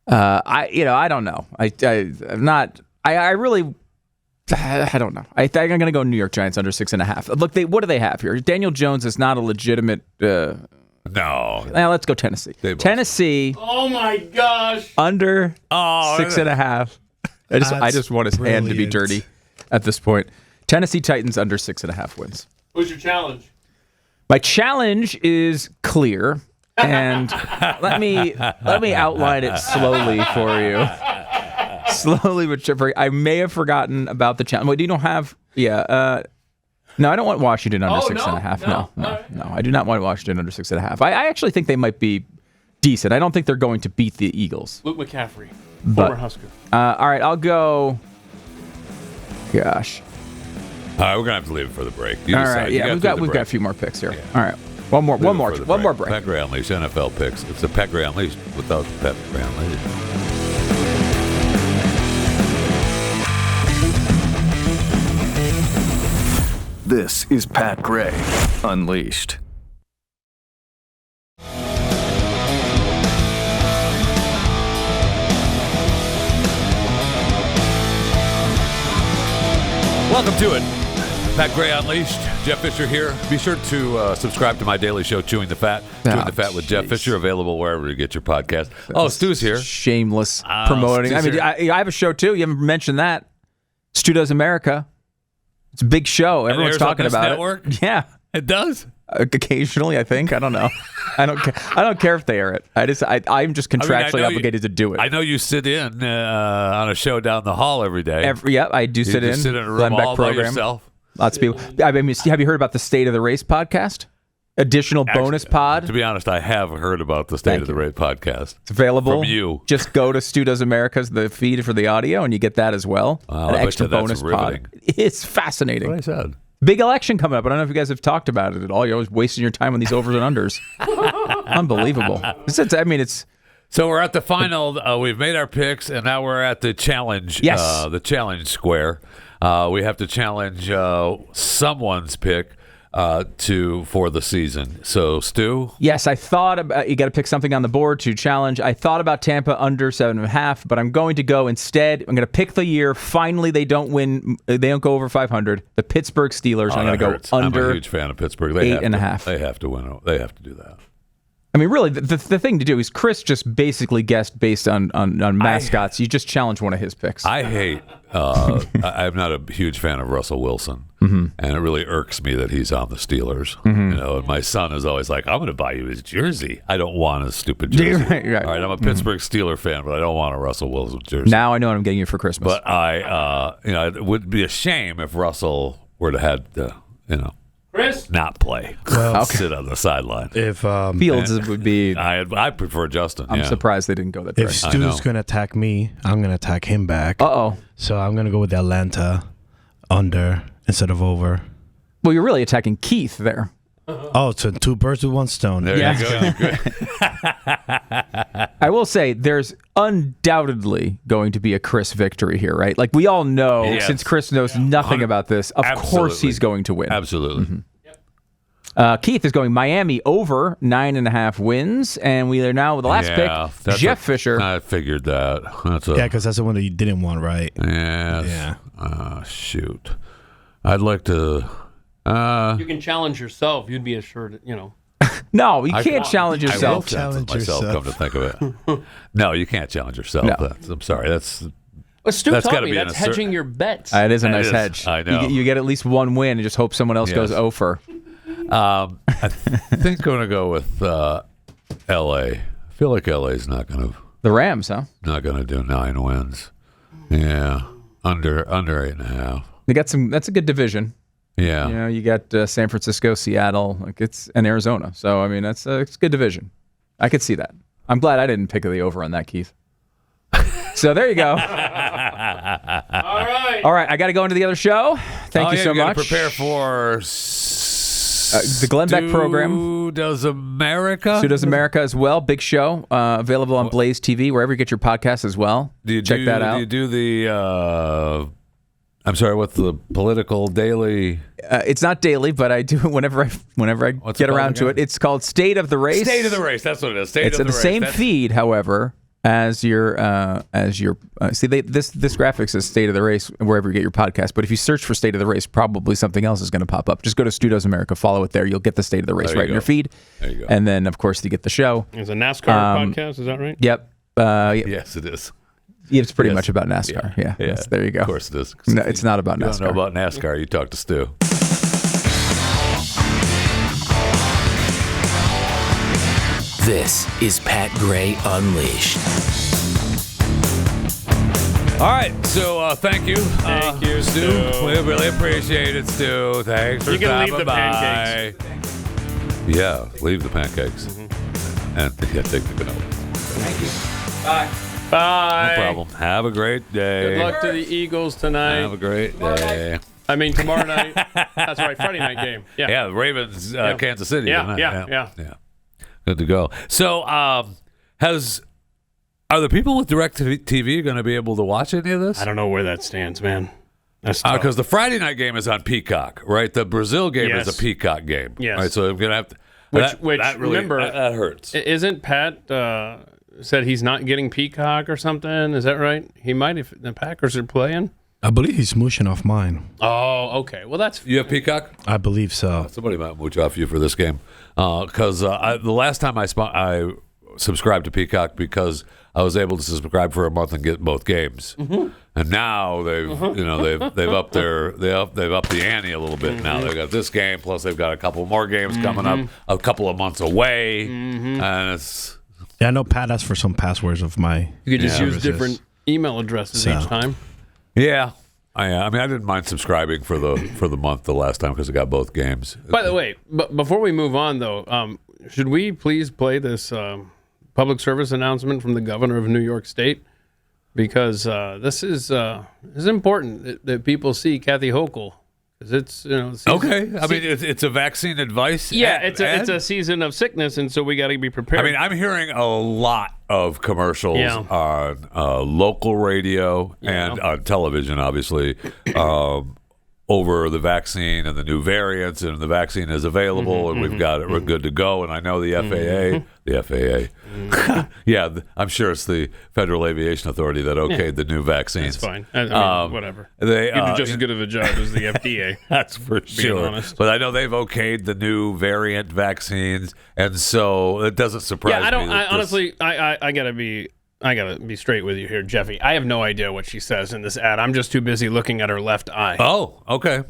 I don't know. I'm not. I really. I don't know. I think I'm going to go New York Giants under 6.5. Look, what do they have here? Daniel Jones is not a legitimate. No. Let's go Tennessee. Tennessee. Oh my gosh. Under 6.5. I just want his hand to be dirty at this point. Tennessee Titans under 6.5 wins. What's your challenge? My challenge is clear. And let me outline it slowly for you. Slowly but surely. I may have forgotten about the challenge. Wait, you don't have? Yeah. No, I don't want Washington under 6.5. No, I do not want Washington under 6.5. I actually think they might be decent. I don't think they're going to beat the Eagles. Luke McCaffrey, former Husker. All right, I'll go. Gosh. All right, we're gonna have to leave it for the break. All right, yeah, we've got a few more picks here. Yeah. All right. One more break. Pat Gray Unleashed NFL picks. It's a Pat Gray Unleashed without Pat Gray Unleashed. This is Pat Gray Unleashed. Welcome to it. Pat Gray Unleashed. Jeff Fisher here. Be sure to subscribe to my daily show, Chewing the Fat. Chewing the Fat with Jeff Fisher, available wherever you get your podcast. Stu's here. Shameless promoting. Stu's I have a show too. You haven't mentioned that. Stu Does America. It's a big show. Everyone's talking about network? it. Yeah, it does. Occasionally, I think. I don't know. I don't care if they air it. I'm just contractually obligated to do it. I know you sit in on a show down the hall every day. I do sit in. Sit in a room all by yourself. Lots of people. I mean, have you heard about the State of the Race podcast? Additional bonus pod. To be honest, I have heard about the State of the Race podcast. It's available from you. Just go to Stu Does America's the feed for the audio, and you get that as well. An extra bonus pod. It's fascinating. What I said. Big election coming up. I don't know if you guys have talked about it at all. You're always wasting your time on these overs and unders. Unbelievable. It's. So we're at the final. We've made our picks, and now we're at the challenge. Yes. The challenge square. We have to challenge someone's pick for the season. So, Stu? Yes, I thought about, you got to pick something on the board to challenge. I thought about Tampa under 7.5, but I'm going to go instead. I'm going to pick the year. Finally, they don't win. They don't go over 500. The Pittsburgh Steelers. I'm going to go under. I'm a huge fan of Pittsburgh. 8.5. They have to win. They have to do that. I mean, really, the thing to do is Chris just basically guessed based on mascots. You just challenge one of his picks. I hate. I'm not a huge fan of Russell Wilson, and it really irks me that he's on the Steelers. Mm-hmm. And my son is always like, "I'm going to buy you his jersey." I don't want a stupid jersey. Right. All right, I'm a Pittsburgh Steeler fan, but I don't want a Russell Wilson jersey. Now I know what I'm getting you for Christmas. But it would be a shame if Russell were to have, Chris? not play. Sit on the sideline. If Fields would be. I prefer Justin. I'm surprised they didn't go that direction. If Stu's going to attack me, I'm going to attack him back. Uh-oh. So I'm going to go with Atlanta under instead of over. Well, you're really attacking Keith there. Oh, so two birds with one stone. There you go. I will say there's undoubtedly going to be a Chris victory here, right? Like we all know, since Chris knows nothing about this, of course he's going to win. Absolutely. Mm-hmm. Keith is going Miami over 9.5 wins, and we are now with the last pick, Jeff Fisher. I figured that. Because that's the one that you didn't want, right? Yes. Yeah. Shoot. I'd like to... you can challenge yourself. You'd be assured, No, you can't challenge yourself. I will challenge myself, come to think of it. No, you can't challenge yourself. No. I'm sorry. Well, Stu told me that's hedging your bets. It is a nice hedge. I know. You get at least one win and just hope someone else goes over. I think I'm going to go with L.A. I feel like L.A. is not going to The Rams, huh? Not going to do 9 wins. Yeah, under 8.5. They got some. That's a good division. Yeah. You know, you got San Francisco, Seattle, and Arizona. So I mean, it's a good division. I could see that. I'm glad I didn't pick the over on that, Keith. So there you go. All right. I got to go into the other show. Thank you so much. Prepare for the Glenn Beck program. Stu Does America? Stu Does America as well. Big show. Available on Blaze TV, wherever you get your podcasts as well. Check that out. Do you do the... I'm sorry, what's the political daily? It's not daily, but I do it whenever I get around to it. It's called State of the Race. State of the Race. That's what it is. It's the same feed, however, as your this graphic says State of the Race wherever you get your podcast. But if you search for State of the Race, probably something else is going to pop up. Just go to Stu Does America, follow it there. You'll get the State of the Race right in your feed. There you go. And then, of course, you get the show. It's a NASCAR podcast. Is that right? Yep. Yes, it is. It's pretty much about NASCAR. Yeah. There you go. Of course it is. No, it's not about NASCAR. You don't know about NASCAR. You talk to Stu. This is Pat Gray Unleashed. All right, so thank you. Thank you, Stu. We really appreciate it, Stu. Thanks for you can stopping leave the by. pancakes. Yeah, leave the pancakes. And take the canola. Thank you. Bye. Bye. No problem. Have a great day. Good luck to the Eagles tonight. Have a great day. I mean, tomorrow night. That's right, Friday night game. Yeah, the Ravens, Kansas City. Yeah. Good to go. So, are the people with DirecTV going to be able to watch any of this? I don't know where that stands, man. That's because the Friday night game is on Peacock, right? The Brazil game is a Peacock game. Yes. Right, so I'm going to have to... Which that really, remember, that hurts. Isn't Pat said he's not getting Peacock or something? Is that right? He might if the Packers are playing. I believe he's mooching off mine. Oh, okay. Well, that's... You have Peacock? I believe so. Somebody might mooch off you for this game. Because the last time I subscribed to Peacock because I was able to subscribe for a month and get both games. Mm-hmm. And now they've upped they've upped the ante a little bit. Now they've got this game, plus they've got a couple more games coming up a couple of months away. And it's... Yeah, I know Pat asked for some passwords of my... You could just use different email addresses each time. Yeah. I mean, I didn't mind subscribing for the month the last time because I got both games. By the way, before we move on, though, should we please play this public service announcement from the governor of New York State? Because this is important that people see Kathy Hochul. It's okay. I mean, it's a vaccine advice. Yeah, it's a season of sickness, and so we got to be prepared. I mean, I'm hearing a lot of commercials on local radio and on television, obviously, over the vaccine and the new variants, and the vaccine is available, and we've got it. We're good to go. And I know the FAA. I'm sure it's the Federal Aviation Authority that okayed the new vaccines. That's fine. I mean, whatever. They do just as good of a job as the FDA. That's for sure. Honest. But I know they've okayed the new variant vaccines, and so it doesn't surprise me. Honestly, I gotta be straight with you here, Jeffy. I have no idea what she says in this ad. I'm just too busy looking at her left eye. Oh, okay.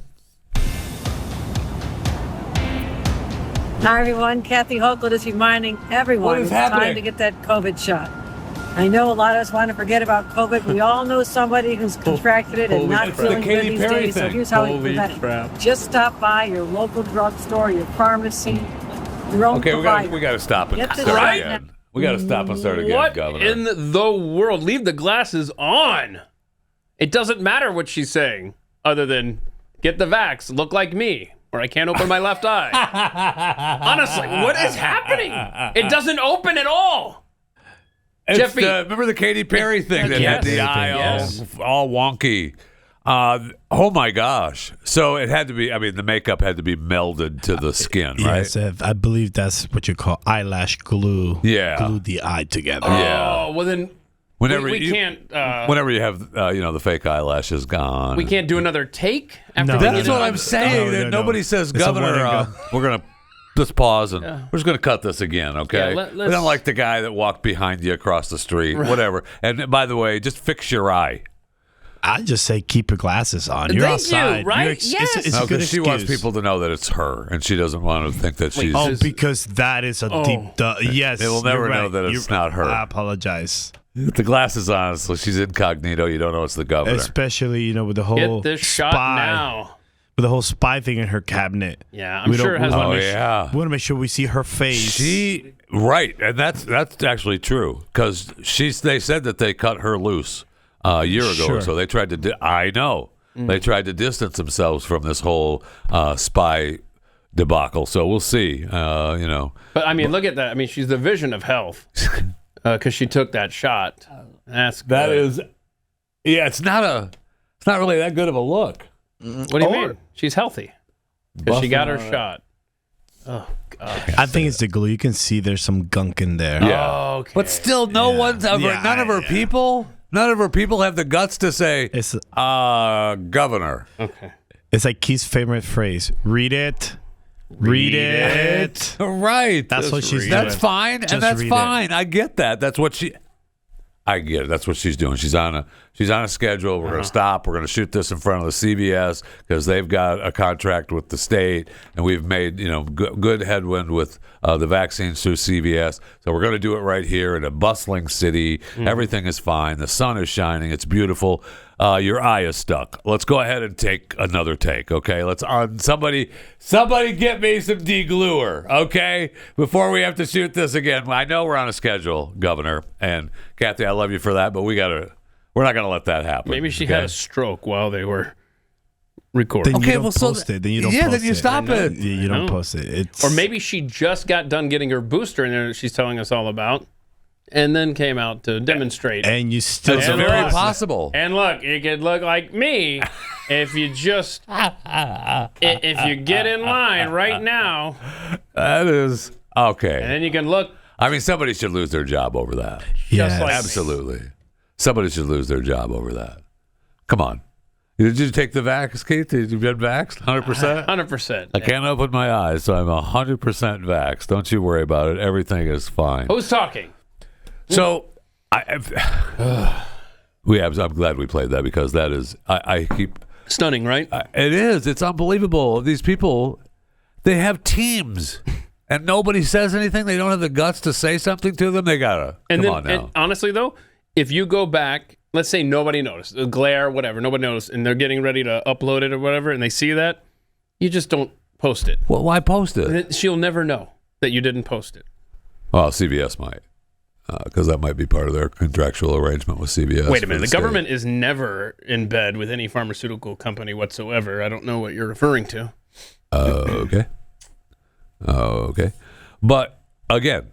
Hi, everyone. Kathy Hochul is reminding everyone it's time to get that COVID shot. I know a lot of us want to forget about COVID. We all know somebody who's contracted it and not feeling good these days. So here's how we prevent it. Just stop by your local drugstore, your pharmacy, your own provider. we got to stop and start again. We got to stop and start again, what Governor. In the world? Leave the glasses on. It doesn't matter what she's saying, other than get the vax, look like me, or I can't open my left eye. Honestly, what is happening? It doesn't open at all. Jeffy, remember the Katy Perry thing that had the eye all wonky? Oh my gosh! So it had to be. I mean, the makeup had to be melded to the skin, right? Yes, I believe that's what you call eyelash glue. Yeah, glue the eye together. Oh, well then. Whenever we can't. Whenever you have, the fake eyelashes gone. We can't do another take after. No, that's what I'm saying. Nobody says, Governor, we're gonna just pause and we're just gonna cut this again, okay? We don't like the guy that walked behind you across the street, whatever. And by the way, just fix your eye. I just say keep your glasses on. You're outside, right? Yes. It's a good she excuse. wants people to know that it's her, and she doesn't want to think that she's. Oh, because that is a deep. Yes, they will never know that it's not her. I apologize. With the glasses on, so she's incognito. You don't know it's the governor. Especially, with the whole Get this shot now. With the whole spy thing in her cabinet. Yeah, I'm sure it has. We want to make sure we see her face. Right, and that's actually true because they said that they cut her loose a year ago or so. They tried to. I know they tried to distance themselves from this whole spy debacle. So we'll see. But I mean, look at that. I mean, she's the vision of health because she took that shot. It's not really that good of a look. What do you mean? She's healthy because she got her shot. Oh God! I think it's the glue. You can see there's some gunk in there. Yeah, okay. But still, none of her people have the guts to say, "It's governor." Okay. It's like Keith's favorite phrase: "Read it." Read it. Right. That's what she's doing. That's fine, Just and that's read fine. I get that. I get it. That's what she's doing. She's on a schedule. We're going to stop. We're going to shoot this in front of the CBS because they've got a contract with the state, and we've made good headwind with the vaccines through CBS. So we're going to do it right here in a bustling city. Everything is fine. The sun is shining. It's beautiful. Your eye is stuck. Let's go ahead and take another take, okay? Let's somebody get me some degluer, okay? Before we have to shoot this again. I know we're on a schedule, Governor, and Kathy, I love you for that, but we're not going to let that happen. Maybe she had a stroke while they were recording. Then you don't post it. Then you don't post it. Then you stop it. You don't post it. Or maybe she just got done getting her booster in there that she's telling us all about. And then came out to demonstrate. And you still... It's very possible. And look, you could look like me if you just... if you get in line right now. That is... Okay. And then you can look... I mean, somebody should lose their job over that. Just like absolutely. Me. Somebody should lose their job over that. Come on. Did you take the vax, Keith? Did you get vaxxed? 100%? 100%. I can't open my eyes, so I'm 100% vaxxed. Don't you worry about it. Everything is fine. Who's talking? So, I'm glad we played that because that is, I keep... Stunning, right? It is. It's unbelievable. These people, they have teams, and nobody says anything. They don't have the guts to say something to them. They gotta, come on now. And honestly, though, if you go back, let's say nobody noticed, the glare, whatever, nobody noticed, and they're getting ready to upload it or whatever, and they see that, you just don't post it. Well, why post it? She'll never know that you didn't post it. Well, CBS might. Because that might be part of their contractual arrangement with CBS. Wait a minute. The government is never in bed with any pharmaceutical company whatsoever. I don't know what you're referring to. Okay. Okay. But, again,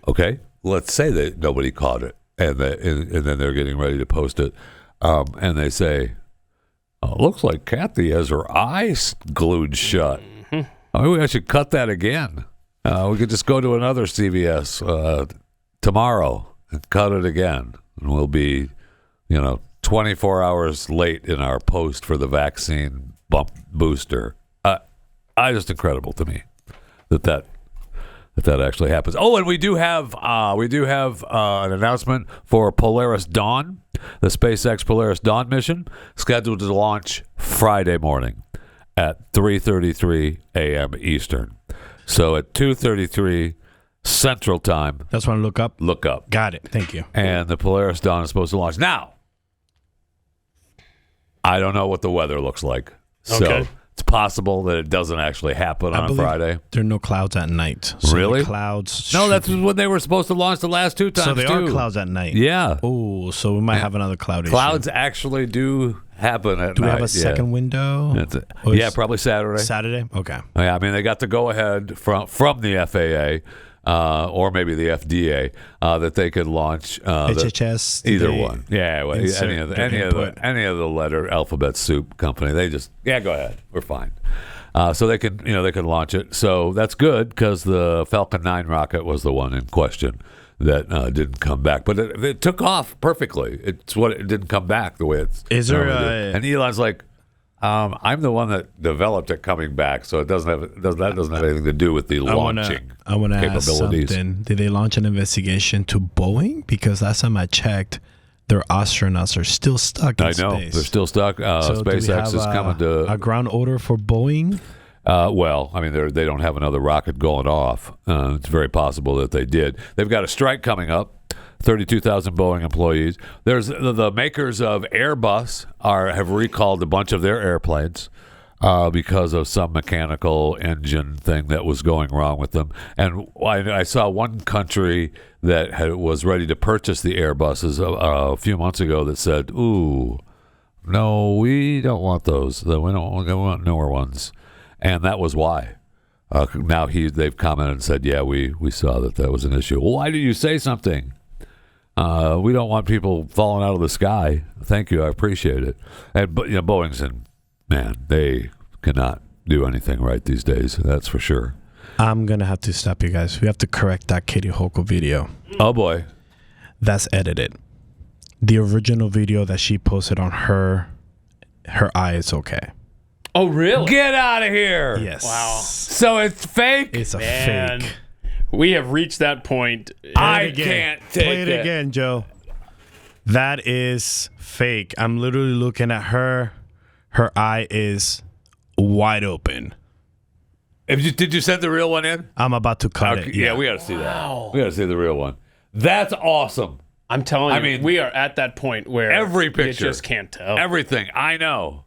okay, let's say that nobody caught it, and then they're getting ready to post it, and they say, looks like Kathy has her eyes glued shut. Maybe I should cut that again. We could just go to another CVS tomorrow and cut it again, and we'll be 24 hours late in our post for the vaccine booster. Just incredible to me that actually happens. Oh, and we do have an announcement for Polaris Dawn, the SpaceX Polaris Dawn mission, scheduled to launch Friday morning at 3:33 a.m. Eastern. So at 2:33 Central Time. That's when I look up? Look up. Got it. Thank you. And the Polaris Dawn is supposed to launch. Now, I don't know what the weather looks like. So it's possible that it doesn't actually happen on a Friday. There are no clouds at night. So really? Clouds. No, that's when they were supposed to launch the last two times. So there are clouds at night. Yeah. Oh, so we might have another cloud issue. Clouds actually do happen at night. Do we have a second window? Yeah, probably Saturday. Saturday? Okay. Yeah, I mean, they got the go-ahead from the FAA. Or maybe the FDA that they could launch HHS, either one. Yeah, well, any of the letter alphabet soup company. They just go ahead. We're fine. So they can launch it. So that's good because the Falcon 9 rocket was the one in question that didn't come back, but it took off perfectly. It didn't come back the way it's. Is there and Elon's like, I'm the one that developed it coming back, so that doesn't have anything to do with the launching I want to capabilities. ask something. Did they launch an investigation to Boeing? Because last time I checked, their astronauts are still stuck in space. I know. They're still stuck. So SpaceX is coming to... a ground order for Boeing? Well, I mean, they don't have another rocket going off. It's very possible that they did. They've got a strike coming up. 32,000 Boeing employees. There's the makers of Airbus have recalled a bunch of their airplanes because of some mechanical engine thing that was going wrong with them. And I saw one country that was ready to purchase the Airbuses a few months ago that said, "Ooh, no, we don't want those. We want newer ones." And that was why. Now they've commented and said, "Yeah, we saw that was an issue." Well, why did you say something? We don't want people falling out of the sky. Thank you, I appreciate it. And Boeing's they cannot do anything right these days. That's for sure. I'm gonna have to stop you guys. We have to correct that Kathy Hochul video. Oh boy, that's edited. The original video that she posted on her eye is okay. Oh really? Get out of here! Yes. Wow. So it's fake. It's a fake. We have reached that point. I can't take Play it again, Joe. That is fake. I'm literally looking at her. Her eye is wide open. Did you send the real one in? I'm about to cut it. Yeah, we got to see that. We got to see the real one. That's awesome. I'm telling you, we are at that point where every picture, you just can't tell. Everything. I know.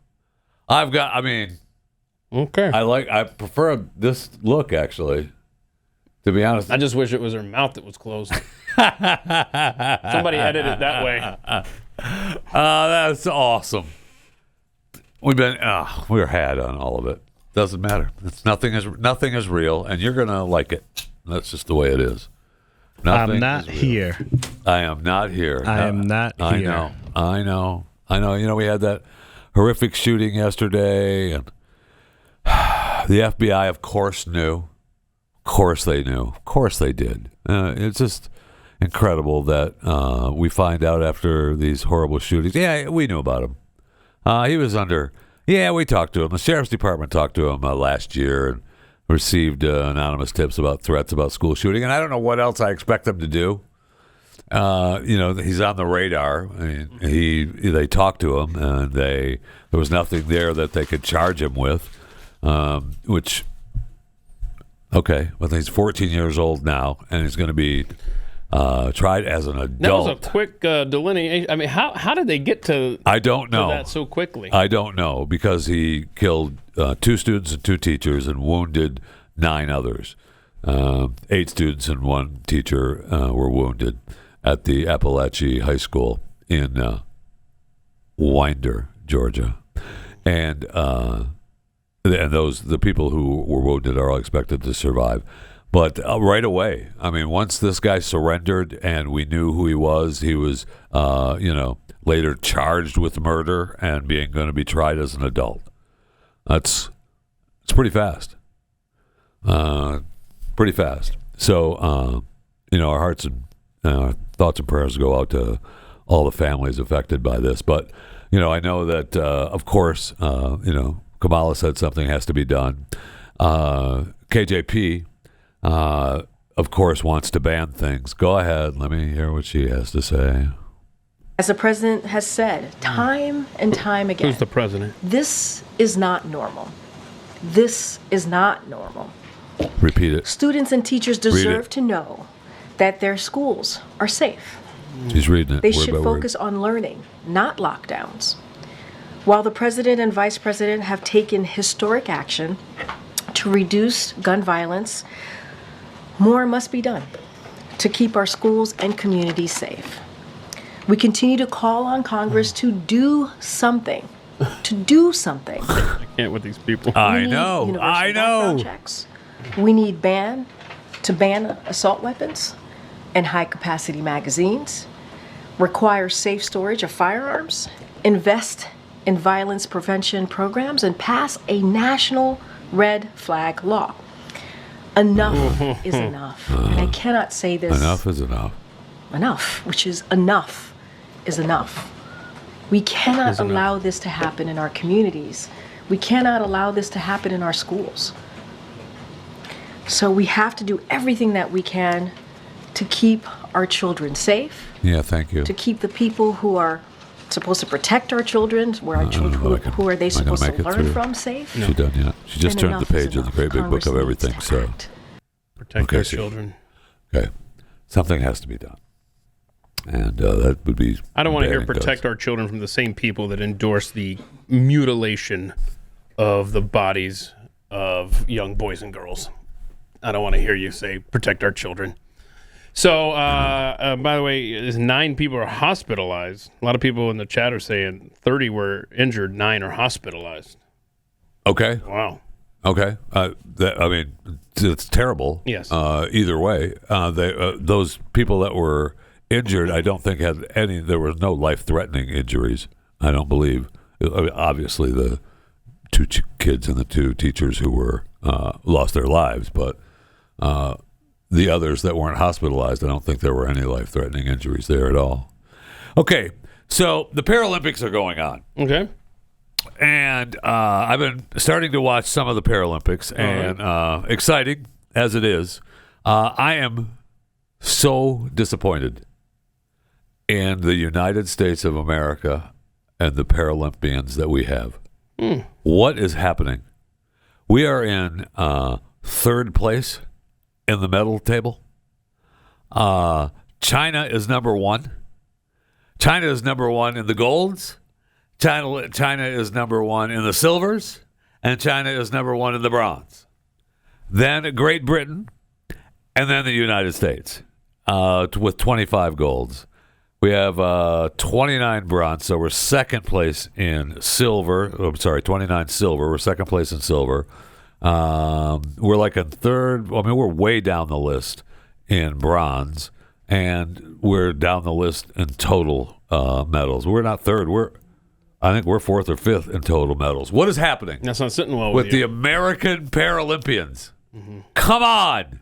Okay. I prefer this look, actually. To be honest. I just wish it was her mouth that was closed. Somebody edit it that way. That's awesome. We're had on all of it. Doesn't matter. Nothing is real, and you're gonna like it. That's just the way it is. I'm not here. I am not here. I am not here. I know. We had that horrific shooting yesterday, and the FBI, of course, knew. Of course they knew. Of course they did. It's just incredible that we find out after these horrible shootings. Yeah, we knew about him. He was under... Yeah, we talked to him. The Sheriff's Department talked to him last year and received anonymous tips about threats about school shooting. And I don't know what else I expect them to do. He's on the radar. I mean, they talked to him, and there was nothing there that they could charge him with, which... Okay, well, he's 14 years old now, and he's going to be tried as an adult. That was a quick delineation. I mean, how did they get to? I don't know that so quickly. I don't know, because he killed 2 students and 2 teachers and wounded 9 others. 8 students and 1 teacher were wounded at the Appalachia High School in Winder, Georgia, and the people who were wounded are all expected to survive. But right away, I mean, once this guy surrendered and we knew who he was later charged with murder and going to be tried as an adult. It's pretty fast. Pretty fast. So, our hearts and thoughts and prayers go out to all the families affected by this. But, I know that, of course, Kamala said something has to be done. KJP, of course, wants to ban things. Go ahead. Let me hear what she has to say. As the president has said time and time again. Who's the president? This is not normal. This is not normal. Repeat it. Students and teachers deserve to know that their schools are safe. She's reading it. They should focus on learning, not lockdowns. While the president and vice president have taken historic action to reduce gun violence, more must be done to keep our schools and communities safe. We continue to call on Congress to do something. To do something. I can't with these people. I know. We need ban assault weapons and high-capacity magazines, require safe storage of firearms, invest in violence prevention programs, and pass a national red flag law. Enough is enough. And I cannot say this. Enough is enough. Enough, which is enough is enough. We cannot allow this to happen in our communities. We cannot allow this to happen in our schools. So we have to do everything that we can to keep our children safe. Yeah, thank you. To keep the people who are supposed to protect our children, who are they supposed to learn from safe? No. She done yet. She just turned the page of the great big book of everything. So protect our children. Okay, something has to be done. And that would be. I don't want to hear banning protect our children from the same people that endorse the mutilation of the bodies of young boys and girls. I don't want to hear you say protect our children. So, by the way, 9 people are hospitalized. A lot of people in the chat are saying 30 were injured, 9 are hospitalized. Okay. Wow. Okay. It's terrible. Yes. Either way, those people that were injured, I don't think had any. There was no life-threatening injuries. I don't believe. Obviously, the 2 kids and the 2 teachers who were lost their lives, but the others that weren't hospitalized, I don't think there were any life-threatening injuries there at all. Okay, so the Paralympics are going on. Okay. And I've been starting to watch some of the Paralympics, and exciting as it is, I am so disappointed in the United States of America and the Paralympians that we have. What is happening? We are in 3rd place in the medal table. China is number 1. China is number 1 in the golds. China is number 1 in the silvers, and China is number 1 in the bronze. Then Great Britain, and then the United States with 25 golds. We have 29 bronze, so we're 2nd place in silver. 29 silver. We're 2nd place in silver. We're like in 3rd. I mean, we're way down the list in bronze, and we're down the list in total medals. We're not 3rd. I think we're 4th or 5th in total medals. What is happening? That's not sitting well with with the you. American Paralympians. Come on.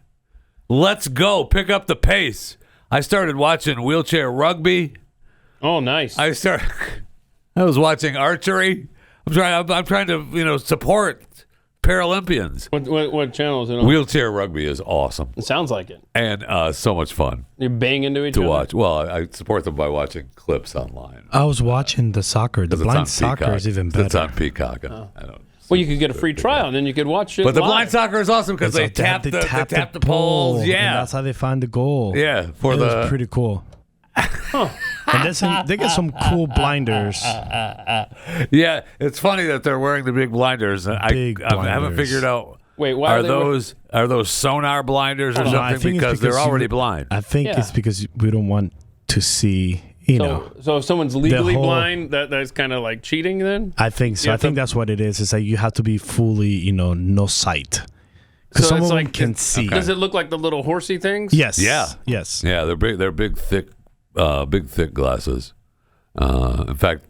Let's go. Pick up the pace. I started watching wheelchair rugby. Oh, nice. I was watching archery. I'm trying to support Paralympians. What channel is it on? Wheelchair rugby is awesome. It sounds like it. And so much fun. You bang into each to other? watch. Well, I support them by watching clips online. I was watching the soccer. The blind soccer Peacock. is even better. It's on Peacock. I don't. Well, you could get a free trial, and then you could watch it But the live. blind soccer is awesome because they tap the poles. Yeah, and that's how they find the goal. Yeah, It was pretty cool. And they get some cool blinders. Yeah, it's funny that they're wearing the big blinders. I haven't figured out. Wait, why are those sonar blinders or something? Because they're already blind. I think it's because we don't want to see. So if someone's legally blind, that's kind of like cheating then? I think so. I think that's what it is. It's like you have to be fully, no sight. Because So some it's of them like- can see. Does it look like the little horsey things? Yes. Yeah. Yes. Yeah, they're big. They're big, thick glasses. In fact,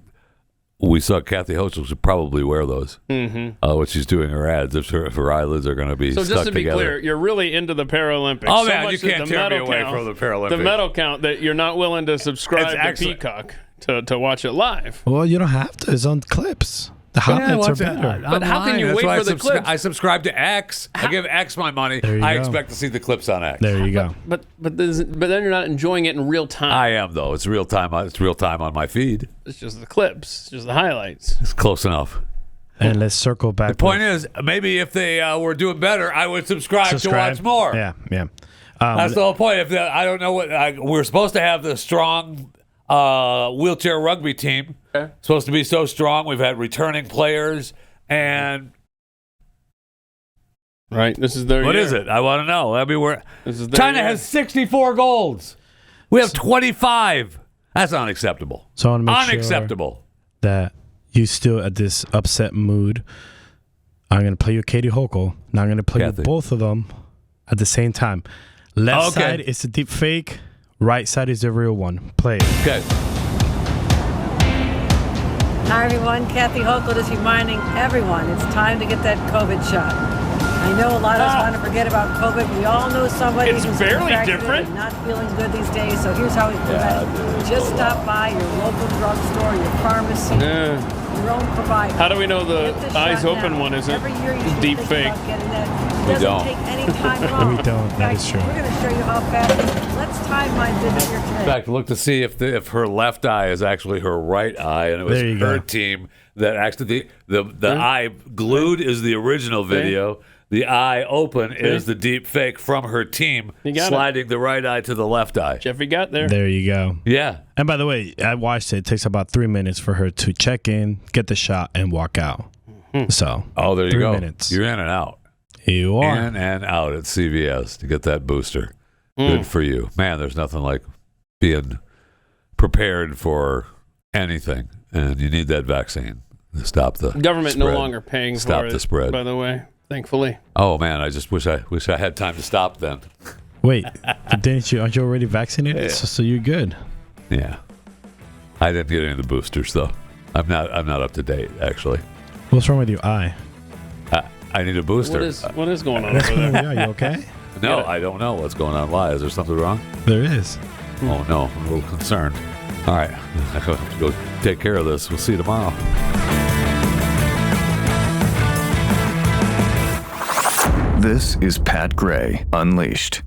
we saw Kathy Hochul should probably wear those when she's doing her ads. If her eyelids are going to be So stuck just to be together. clear, you're really into the Paralympics. Oh, so man, much you that can't the tear me medal away count- from the Paralympics. The medal count that you're not willing to subscribe to Peacock to watch it live. Well, you don't have to. It's on clips. The highlights are better. But how can you wait for the clips? I subscribe to X. I give X my money. There you I go. expect to see the clips on X. There you go. But then you're not enjoying it in real time. I am though. It's real time. It's real time on my feed. It's just the clips. It's just the highlights. It's close enough. And let's circle back. The point is, maybe if they were doing better, I would subscribe to watch more. Yeah, yeah. That's the whole point. I don't know what we're supposed to have the strong wheelchair rugby team. Okay. Supposed to be so strong. We've had returning players, and right. This is their. What year. is it? I want to know. I mean, This is their China year. has 64 golds. We have 25. That's unacceptable. So I want to make Unacceptable. sure that you still at this upset mood. I'm going to play you Katie Hochul. Now I'm going to play you both of them at the same time. Left side is the deep fake. Right side is the real one. Play it. Okay. Hi, everyone. Kathy Hochul is reminding everyone it's time to get that COVID shot. I know a lot of us want to forget about COVID. We all know somebody It's who's barely contracted it different. and not feeling good these days. So here's how we prevent it. Just stop by your local drugstore, your pharmacy, your own provider. How do we know the Get eyes shot open now. one isn't Every year you should deep think fake? about getting that. It We doesn't don't. take any time at all. We don't. In That fact, is true. We're going to show you how fast it is. Let's time my visit here today. In fact, look to see if her left eye is actually her right eye, and it was There you her go. team that actually the eye glued is the original video. The eye open is the deep fake from her team, sliding the right eye to the left eye. Jeffrey got there. There you go. Yeah. And by the way, I watched it. It takes about 3 minutes for her to check in, get the shot, and walk out. So, there you 3 go. minutes. You're in and out. You are. In and out at CVS to get that booster. Good for you. Man, there's nothing like being prepared for anything, and you need that vaccine to stop the government spread. No longer paying stop for it, the spread. by the way, thankfully. Oh man, I just wish I had time to stop then. Wait, aren't you already vaccinated? Yeah. So you're good. Yeah, I didn't get any of the boosters though. I'm not up to date actually. What's wrong with your eye? I need a booster. What is going on over there? Yeah, you okay? No, I don't know what's going on. Why? Is there something wrong? There is. Oh no, I'm a little concerned. All right, I have to go take care of this. We'll see you tomorrow. This is Pat Gray Unleashed.